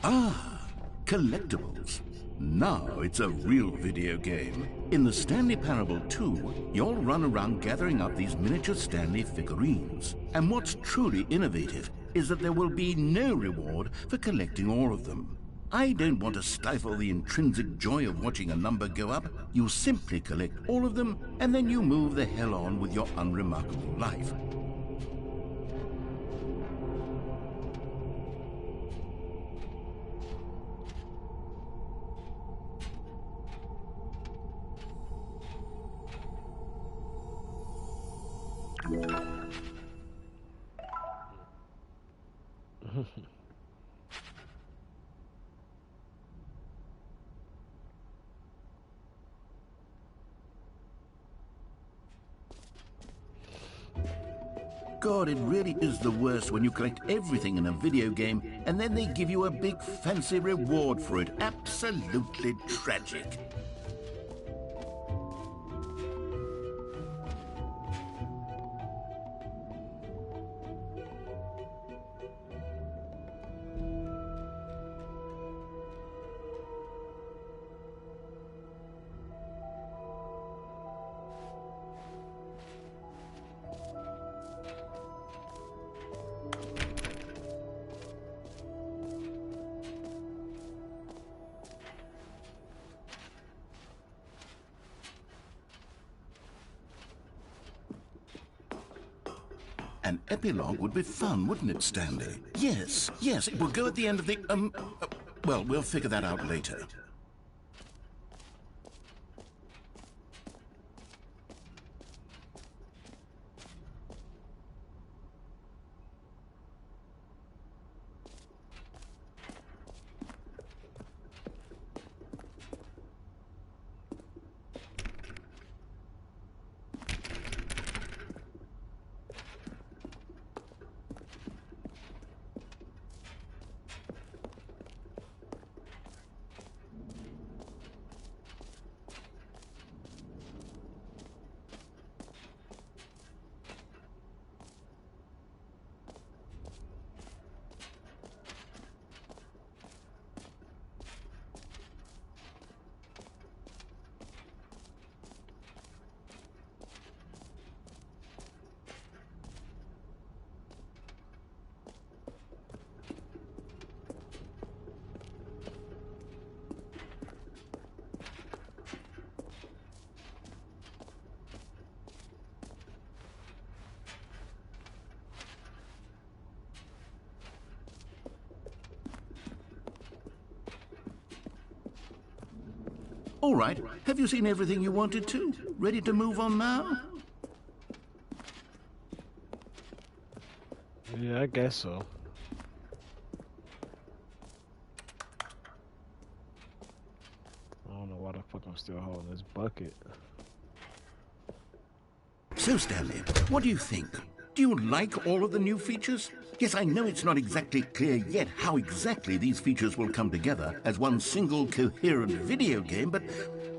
Ah, collectibles. Now it's a real video game. In the Stanley Parable 2, you'll run around gathering up these miniature Stanley figurines. And what's truly innovative is that there will be no reward for collecting all of them. I don't want to stifle the intrinsic joy of watching a number go up. You simply collect all of them, and then you move the hell on with your unremarkable life. God, it really is the worst when you collect everything in a video game and then they give you a big fancy reward for it. Absolutely tragic. An epilogue would be fun, wouldn't it, Stanley? Yes, it will go at the end of the, well, we'll figure that out later. All right, have you seen everything you wanted to? Ready to move on now? Yeah, I guess so. I don't know why the fuck I'm still holding this bucket. So, Stanley, what do you think? Do you like all of the new features? Yes, I know it's not exactly clear yet how exactly these features will come together as one single coherent video game, but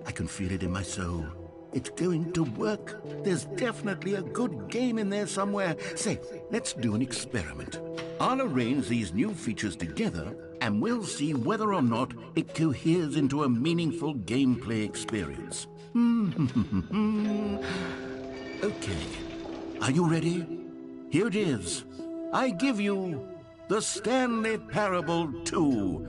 I can feel it in my soul. It's going to work. There's definitely a good game in there somewhere. Say, let's do an experiment. I'll arrange these new features together, and we'll see whether or not it coheres into a meaningful gameplay experience. Okay. Are you ready? Here it is. I give you the Stanley Parable 2.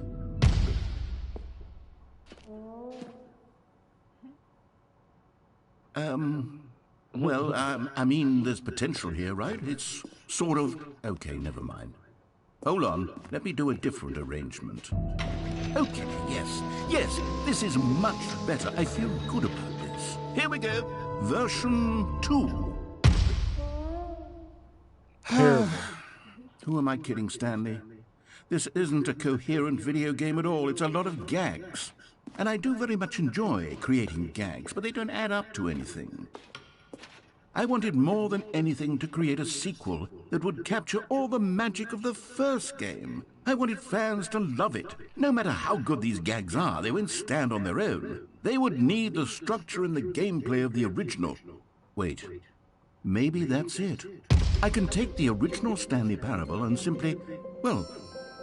Well, I mean, there's potential here, right? It's sort of... Okay, never mind. Hold on, let me do a different arrangement. Okay, yes, this is much better. I feel good about this. Here we go. Version 2. Who am I kidding, Stanley? This isn't a coherent video game at all. It's a lot of gags. And I do very much enjoy creating gags, but they don't add up to anything. I wanted more than anything to create a sequel that would capture all the magic of the first game. I wanted fans to love it. No matter how good these gags are, they won't stand on their own. They would need the structure and the gameplay of the original. Wait, maybe that's it. I can take the original Stanley Parable and simply, well,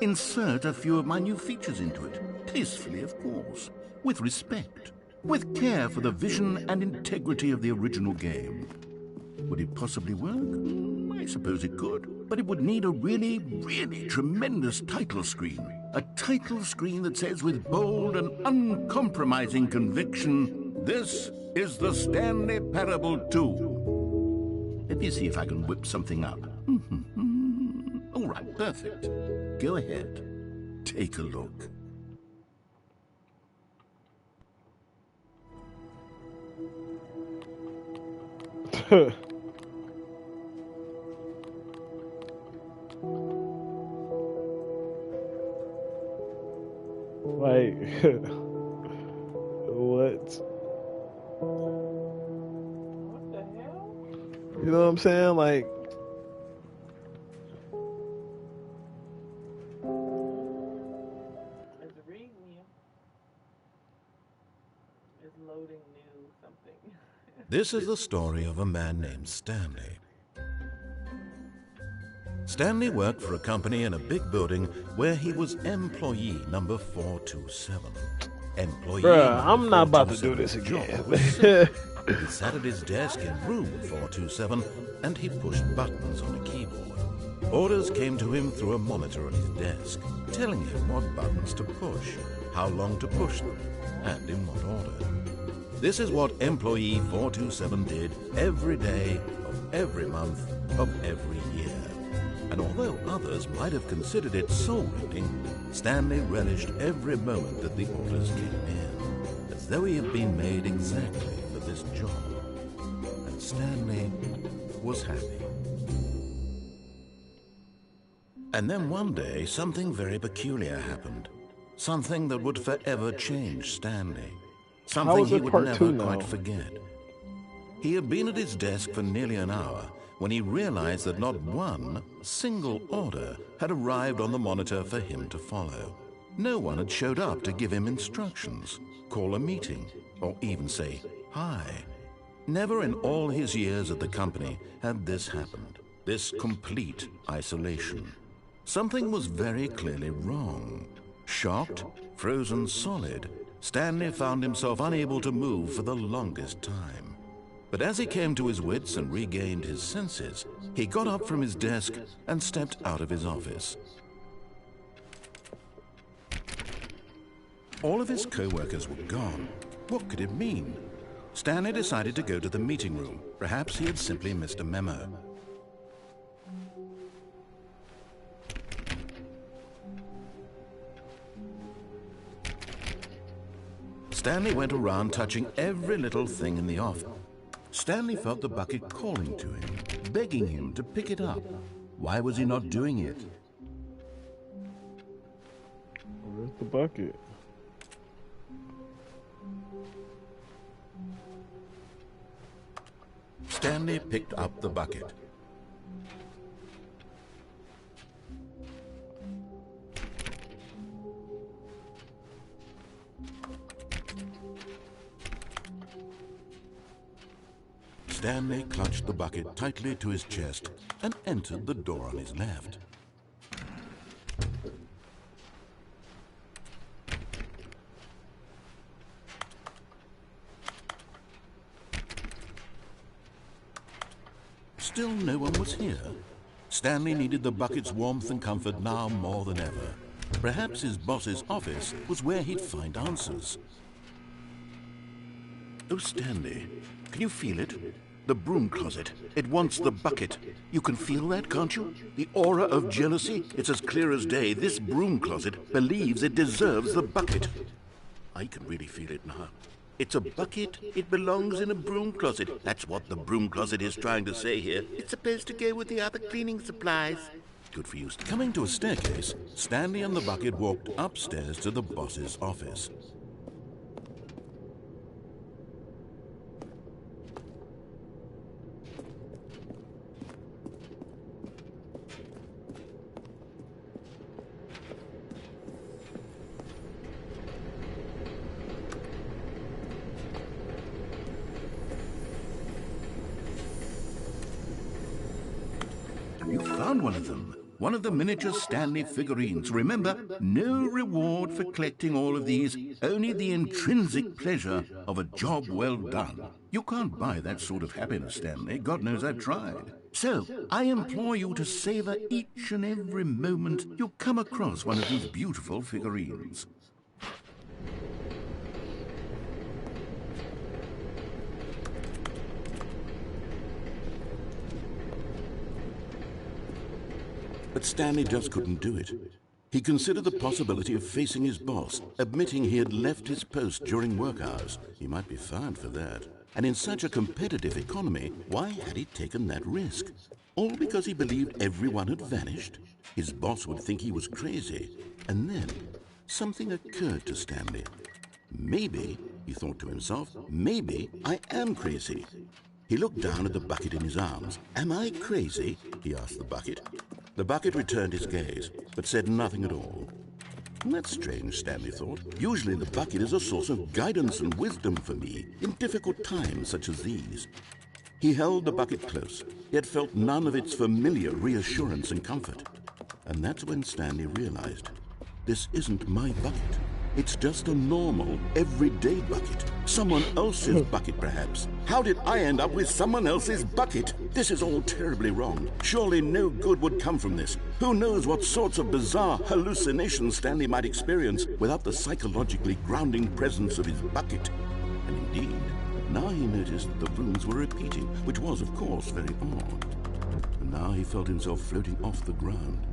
insert a few of my new features into it. Tastefully, of course. With respect. With care for the vision and integrity of the original game. Would it possibly work? I suppose it could. But it would need a really, really tremendous title screen. A title screen that says with bold and uncompromising conviction, "This is the Stanley Parable 2." Let me see if I can whip something up. All right, perfect. Go ahead. Take a look. Like, what? What the hell? You know what I'm saying? Like, It's reading you. It's loading new something. This is the story of a man named Stanley. Stanley worked for a company in a big building where he was employee number 427. Employee bruh, number I'm not about to do 427's this job again. was simple. He sat at his desk in room 427 and he pushed buttons on a keyboard. Orders came to him through a monitor on his desk, telling him what buttons to push, how long to push them, and in what order. This is what employee 427 did every day of every month of every year. And although others might have considered it soul-rending, Stanley relished every moment that the orders came in, as though he had been made exactly for this job. And Stanley was happy. And then one day, something very peculiar happened. Something that would forever change Stanley. Something is he it would part never 2 quite now? forget. He had been at his desk for nearly an hour when he realized that not one single order had arrived on the monitor for him to follow. No one had showed up to give him instructions, call a meeting, or even say hi. Never in all his years at the company had this happened, this complete isolation. Something was very clearly wrong. Shocked, frozen solid, Stanley found himself unable to move for the longest time. But as he came to his wits and regained his senses, he got up from his desk and stepped out of his office. All of his co-workers were gone. What could it mean? Stanley decided to go to the meeting room. Perhaps he had simply missed a memo. Stanley went around touching every little thing in the office. Stanley felt the bucket calling to him, begging him to pick it up. Why was he not doing it? Where's the bucket? Stanley picked up the bucket. Stanley clutched the bucket tightly to his chest and entered the door on his left. Still no one was here. Stanley needed the bucket's warmth and comfort now more than ever. Perhaps his boss's office was where he'd find answers. Oh, Stanley, can you feel it? The broom closet. It wants the bucket. You can feel that, can't you? The aura of jealousy? It's as clear as day. This broom closet believes it deserves the bucket. I can really feel it now. It's a bucket. It belongs in a broom closet. That's what the broom closet is trying to say here. It's supposed to go with the other cleaning supplies. Good for you. Coming to a staircase, Stanley and the bucket walked upstairs to the boss's office. You found one of them. One of the miniature Stanley figurines. Remember, no reward for collecting all of these, only the intrinsic pleasure of a job well done. You can't buy that sort of happiness, Stanley. God knows I've tried. So, I implore you to savor each and every moment you come across one of these beautiful figurines. But Stanley just couldn't do it. He considered the possibility of facing his boss, admitting he had left his post during work hours. He might be fired for that. And in such a competitive economy, why had he taken that risk? All because he believed everyone had vanished? His boss would think he was crazy. And then, something occurred to Stanley. Maybe, he thought to himself, maybe I am crazy. He looked down at the bucket in his arms. Am I crazy? He asked the bucket. The bucket returned his gaze, but said nothing at all. That's strange, Stanley thought. Usually the bucket is a source of guidance and wisdom for me in difficult times such as these. He held the bucket close, yet felt none of its familiar reassurance and comfort. And that's when Stanley realized, this isn't my bucket. It's just a normal, everyday bucket. Someone else's bucket, perhaps. How did I end up with someone else's bucket? This is all terribly wrong. Surely no good would come from this. Who knows what sorts of bizarre hallucinations Stanley might experience without the psychologically grounding presence of his bucket. And indeed, now he noticed that the rooms were repeating, which was, of course, very odd. And now he felt himself floating off the ground.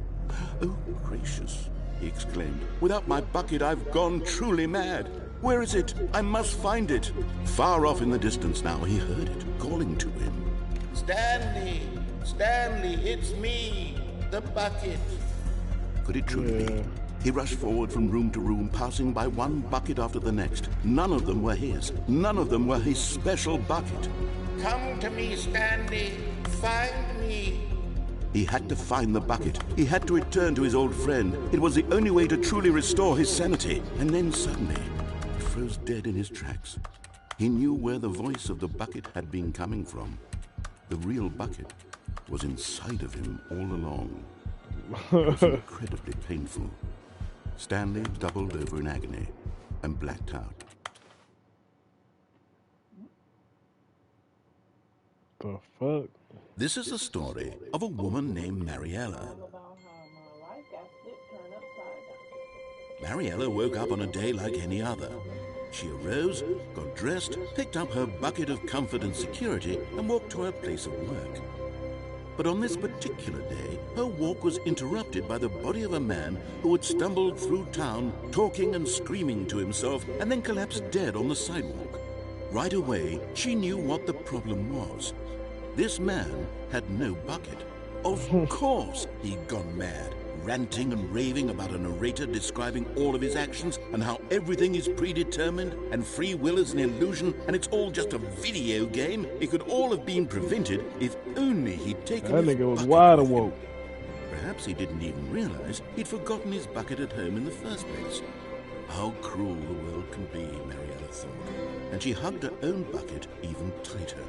Oh, gracious, he exclaimed. Without my bucket, I've gone truly mad. Where is it? I must find it. Far off in the distance now, he heard it, calling to him. Stanley! Stanley, it's me, the bucket. Could it truly be? He rushed forward from room to room, passing by one bucket after the next. None of them were his. None of them were his special bucket. Come to me, Stanley. Find me. He had to find the bucket. He had to return to his old friend. It was the only way to truly restore his sanity. And then suddenly, he froze dead in his tracks. He knew where the voice of the bucket had been coming from. The real bucket was inside of him all along. It was incredibly painful. Stanley doubled over in agony and blacked out. The fuck? This is the story of a woman named Mariella. Mariella woke up on a day like any other. She arose, got dressed, picked up her bucket of comfort and security, and walked to her place of work. But on this particular day, her walk was interrupted by the body of a man who had stumbled through town, talking and screaming to himself, and then collapsed dead on the sidewalk. Right away, she knew what the problem was. This man had no bucket. Of course he'd gone mad, ranting and raving about a narrator describing all of his actions and how everything is predetermined and free will is an illusion and it's all just a video game. It could all have been prevented if only he'd taken that his nigga was bucket wide with him. awoke. Perhaps he didn't even realize he'd forgotten his bucket at home in the first place. How cruel the world can be, Mariella thought, and she hugged her own bucket even tighter.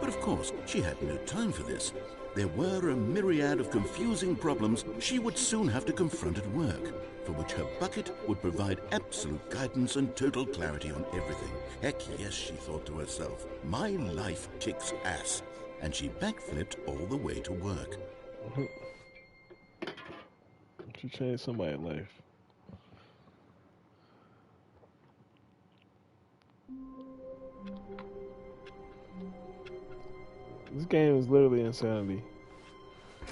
But of course, she had no time for this. There were a myriad of confusing problems she would soon have to confront at work, for which her bucket would provide absolute guidance and total clarity on everything. Heck yes, she thought to herself, my life kicks ass. And she backflipped all the way to work. She changed somebody's life. This game is literally insanity.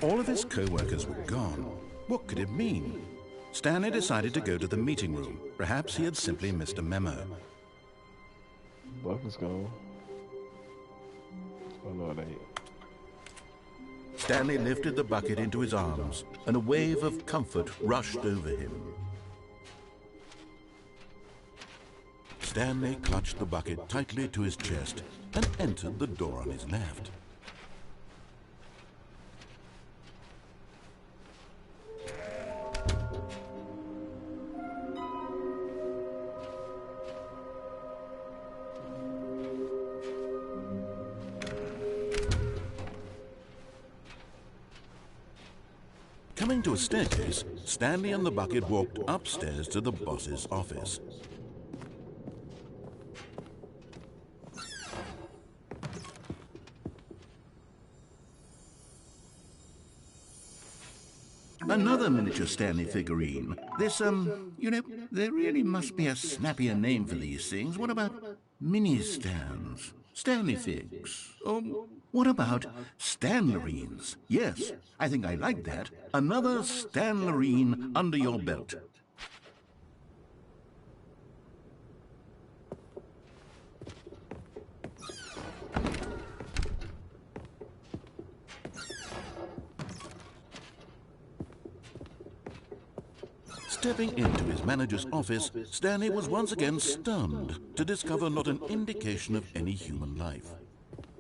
All of his co-workers were gone. What could it mean? Stanley decided to go to the meeting room. Perhaps he had simply missed a memo. Bucket's gone. Oh no, it ain't. Stanley lifted the bucket into his arms, and a wave of comfort rushed over him. Stanley clutched the bucket tightly to his chest and entered the door on his left. Coming to a staircase, Stanley and the bucket walked upstairs to the boss's office. Another miniature Stanley figurine. This, you know, there really must be a snappier name for these things. What about mini-stands? Stanley figs? Or what about Stanlerines? Yes, I think I like that. Another Stanlerine under your belt. Stepping into his manager's office, Stanley was once again stunned to discover not an indication of any human life.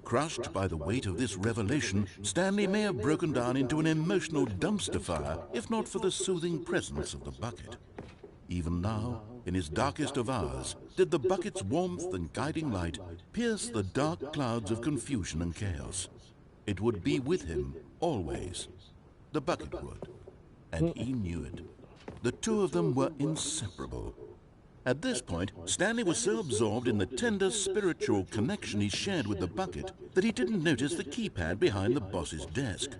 Crushed by the weight of this revelation, Stanley may have broken down into an emotional dumpster fire if not for the soothing presence of the bucket. Even now, in his darkest of hours, did the bucket's warmth and guiding light pierce the dark clouds of confusion and chaos. It would be with him always. The bucket would. And he knew it. The two of them were inseparable. At this point, Stanley was so absorbed in the tender spiritual connection he shared with the bucket that he didn't notice the keypad behind the boss's desk.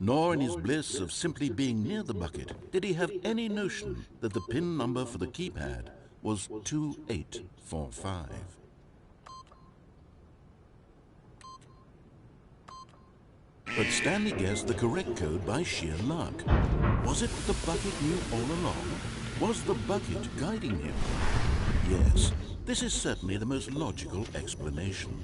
Nor in his bliss of simply being near the bucket did he have any notion that the PIN number for the keypad was 2845. But Stanley guessed the correct code by sheer luck. Was it the bucket knew all along? Was the bucket guiding him? Yes, this is certainly the most logical explanation.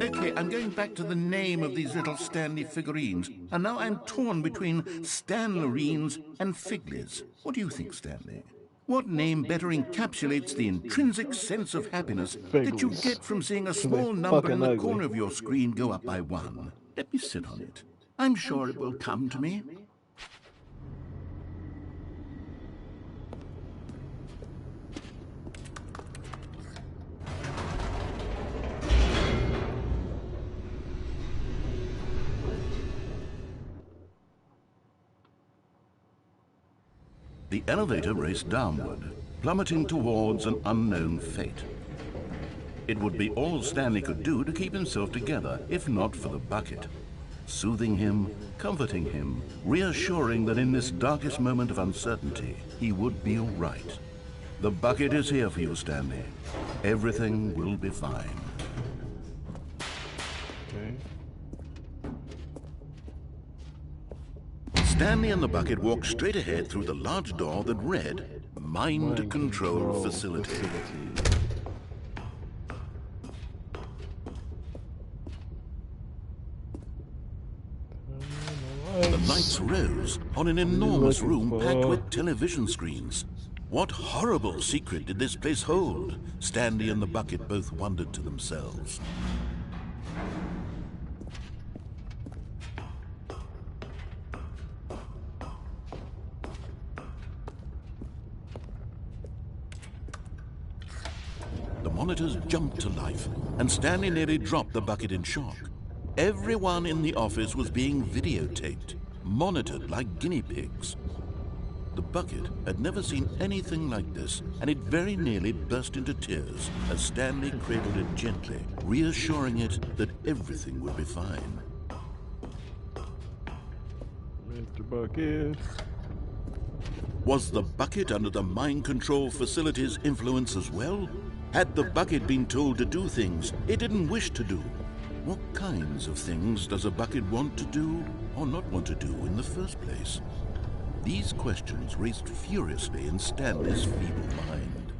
Okay, I'm going back to the name of these little Stanley figurines, and now I'm torn between Stanlerines and Figlies. What do you think, Stanley? What name better encapsulates the intrinsic sense of happiness that you get from seeing a small number in the corner of your screen go up by 1? Let me sit on it. I'm sure it will come to me. The elevator raced downward, plummeting towards an unknown fate. It would be all Stanley could do to keep himself together, if not for the bucket. Soothing him, comforting him, reassuring that in this darkest moment of uncertainty, he would be all right. The bucket is here for you, Stanley. Everything will be fine. Okay. Stanley and the bucket walked straight ahead through the large door that read, Mind Control Facility. The lights rose on an enormous room packed with television screens. What horrible secret did this place hold? Stanley and the bucket both wondered to themselves. The monitors jumped to life, and Stanley nearly dropped the bucket in shock. Everyone in the office was being videotaped, monitored like guinea pigs. The bucket had never seen anything like this, and it very nearly burst into tears as Stanley cradled it gently, reassuring it that everything would be fine. Mr. Bucket. Was the bucket under the mind control facility's influence as well? Had the bucket been told to do things it didn't wish to do? What kinds of things does a bucket want to do or not want to do in the first place? These questions raced furiously in Stanley's feeble mind.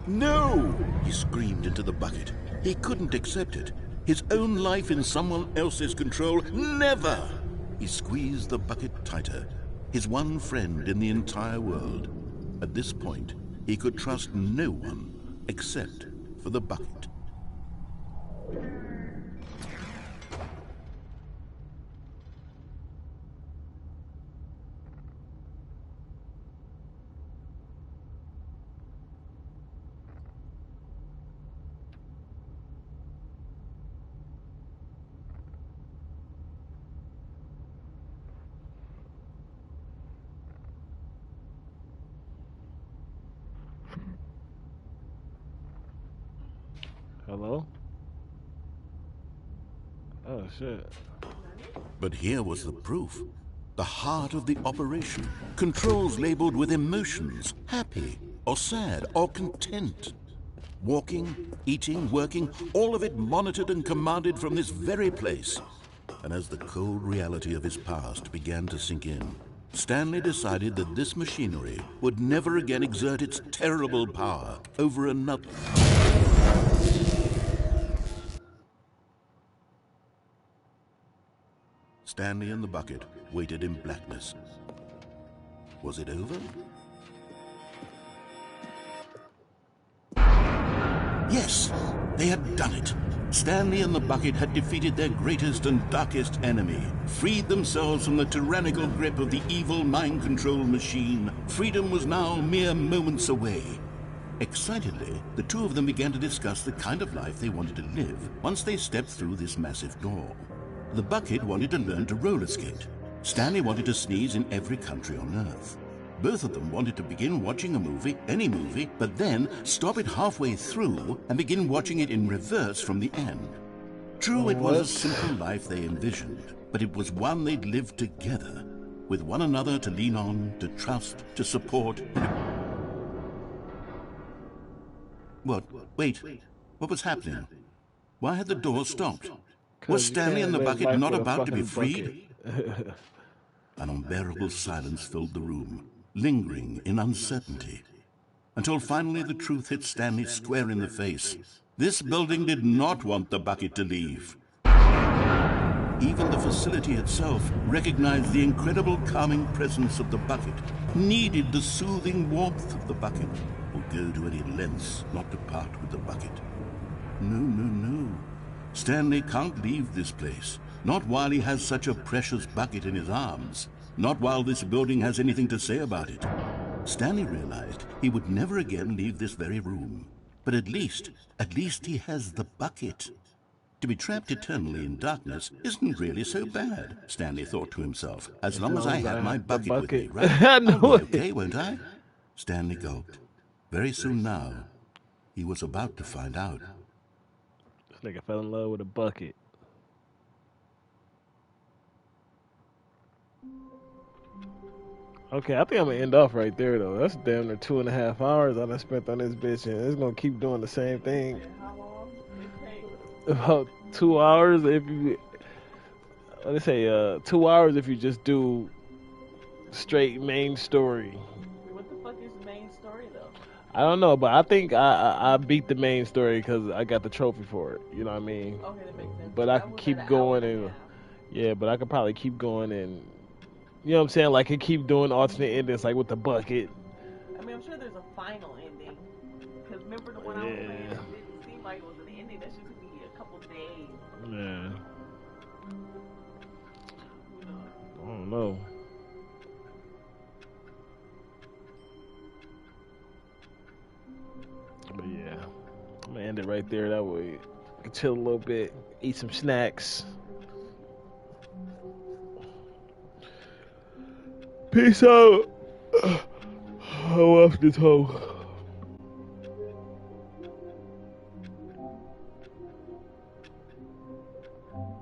No! He screamed into the bucket. He couldn't accept it. His own life in someone else's control, never! He squeezed the bucket tighter. His one friend in the entire world. At this point, he could trust no one except for the bucket. Hello? Oh, shit. But here was the proof. The heart of the operation. Controls labeled with emotions, happy, or sad, or content. Walking, eating, working, all of it monitored and commanded from this very place. And as the cold reality of his past began to sink in, Stanley decided that this machinery would never again exert its terrible power over another. Stanley and the bucket waited in blackness. Was it over? Yes, they had done it. Stanley and the bucket had defeated their greatest and darkest enemy, freed themselves from the tyrannical grip of the evil mind control machine. Freedom was now mere moments away. Excitedly, the two of them began to discuss the kind of life they wanted to live once they stepped through this massive door. The bucket wanted to learn to roller skate. Stanley wanted to sneeze in every country on Earth. Both of them wanted to begin watching a movie, any movie, but then stop it halfway through and begin watching it in reverse from the end. True, it was a simple life they envisioned, but it was one they'd lived together, with one another to lean on, to trust, to support. What? Wait. What was happening? Why had the door stopped? Was Stanley and the bucket not about to be freed? An unbearable silence filled the room, lingering in uncertainty, until finally the truth hit Stanley square in the face. This building did not want the bucket to leave. Even the facility itself recognized the incredible calming presence of the bucket, needed the soothing warmth of the bucket, would go to any lengths not to part with the bucket. No. Stanley can't leave this place, not while he has such a precious bucket in his arms, not while this building has anything to say about it. Stanley realized he would never again leave this very room, but at least he has the bucket. To be trapped eternally in darkness isn't really so bad, Stanley thought to himself, as long as I have my bucket with me, right? I'll be okay, won't I? Stanley gulped. Very soon now, he was about to find out. This nigga fell in love with a bucket. Okay, I think I'm gonna end off right there though. That's damn near 2.5 hours I done spent on this bitch, and it's gonna keep doing the same thing. How long did it take? About 2 hours if you. They say 2 hours if you just do straight main story. What the fuck is the main story though? I don't know, but I think I beat the main story because I got the trophy for it. You know what I mean? Okay, that makes sense. But I could keep going and yeah, but I could probably keep going and you know what I'm saying? Like, I keep doing alternate endings, like with the bucket. I mean, I'm sure there's a final ending. Because remember the one I was playing, it didn't seem like it was an ending. That shit took me a couple days. Yeah. I don't know. But yeah, I'm gonna end it right there. That way, I can chill a little bit, eat some snacks. Peace out. I'm off this hoe.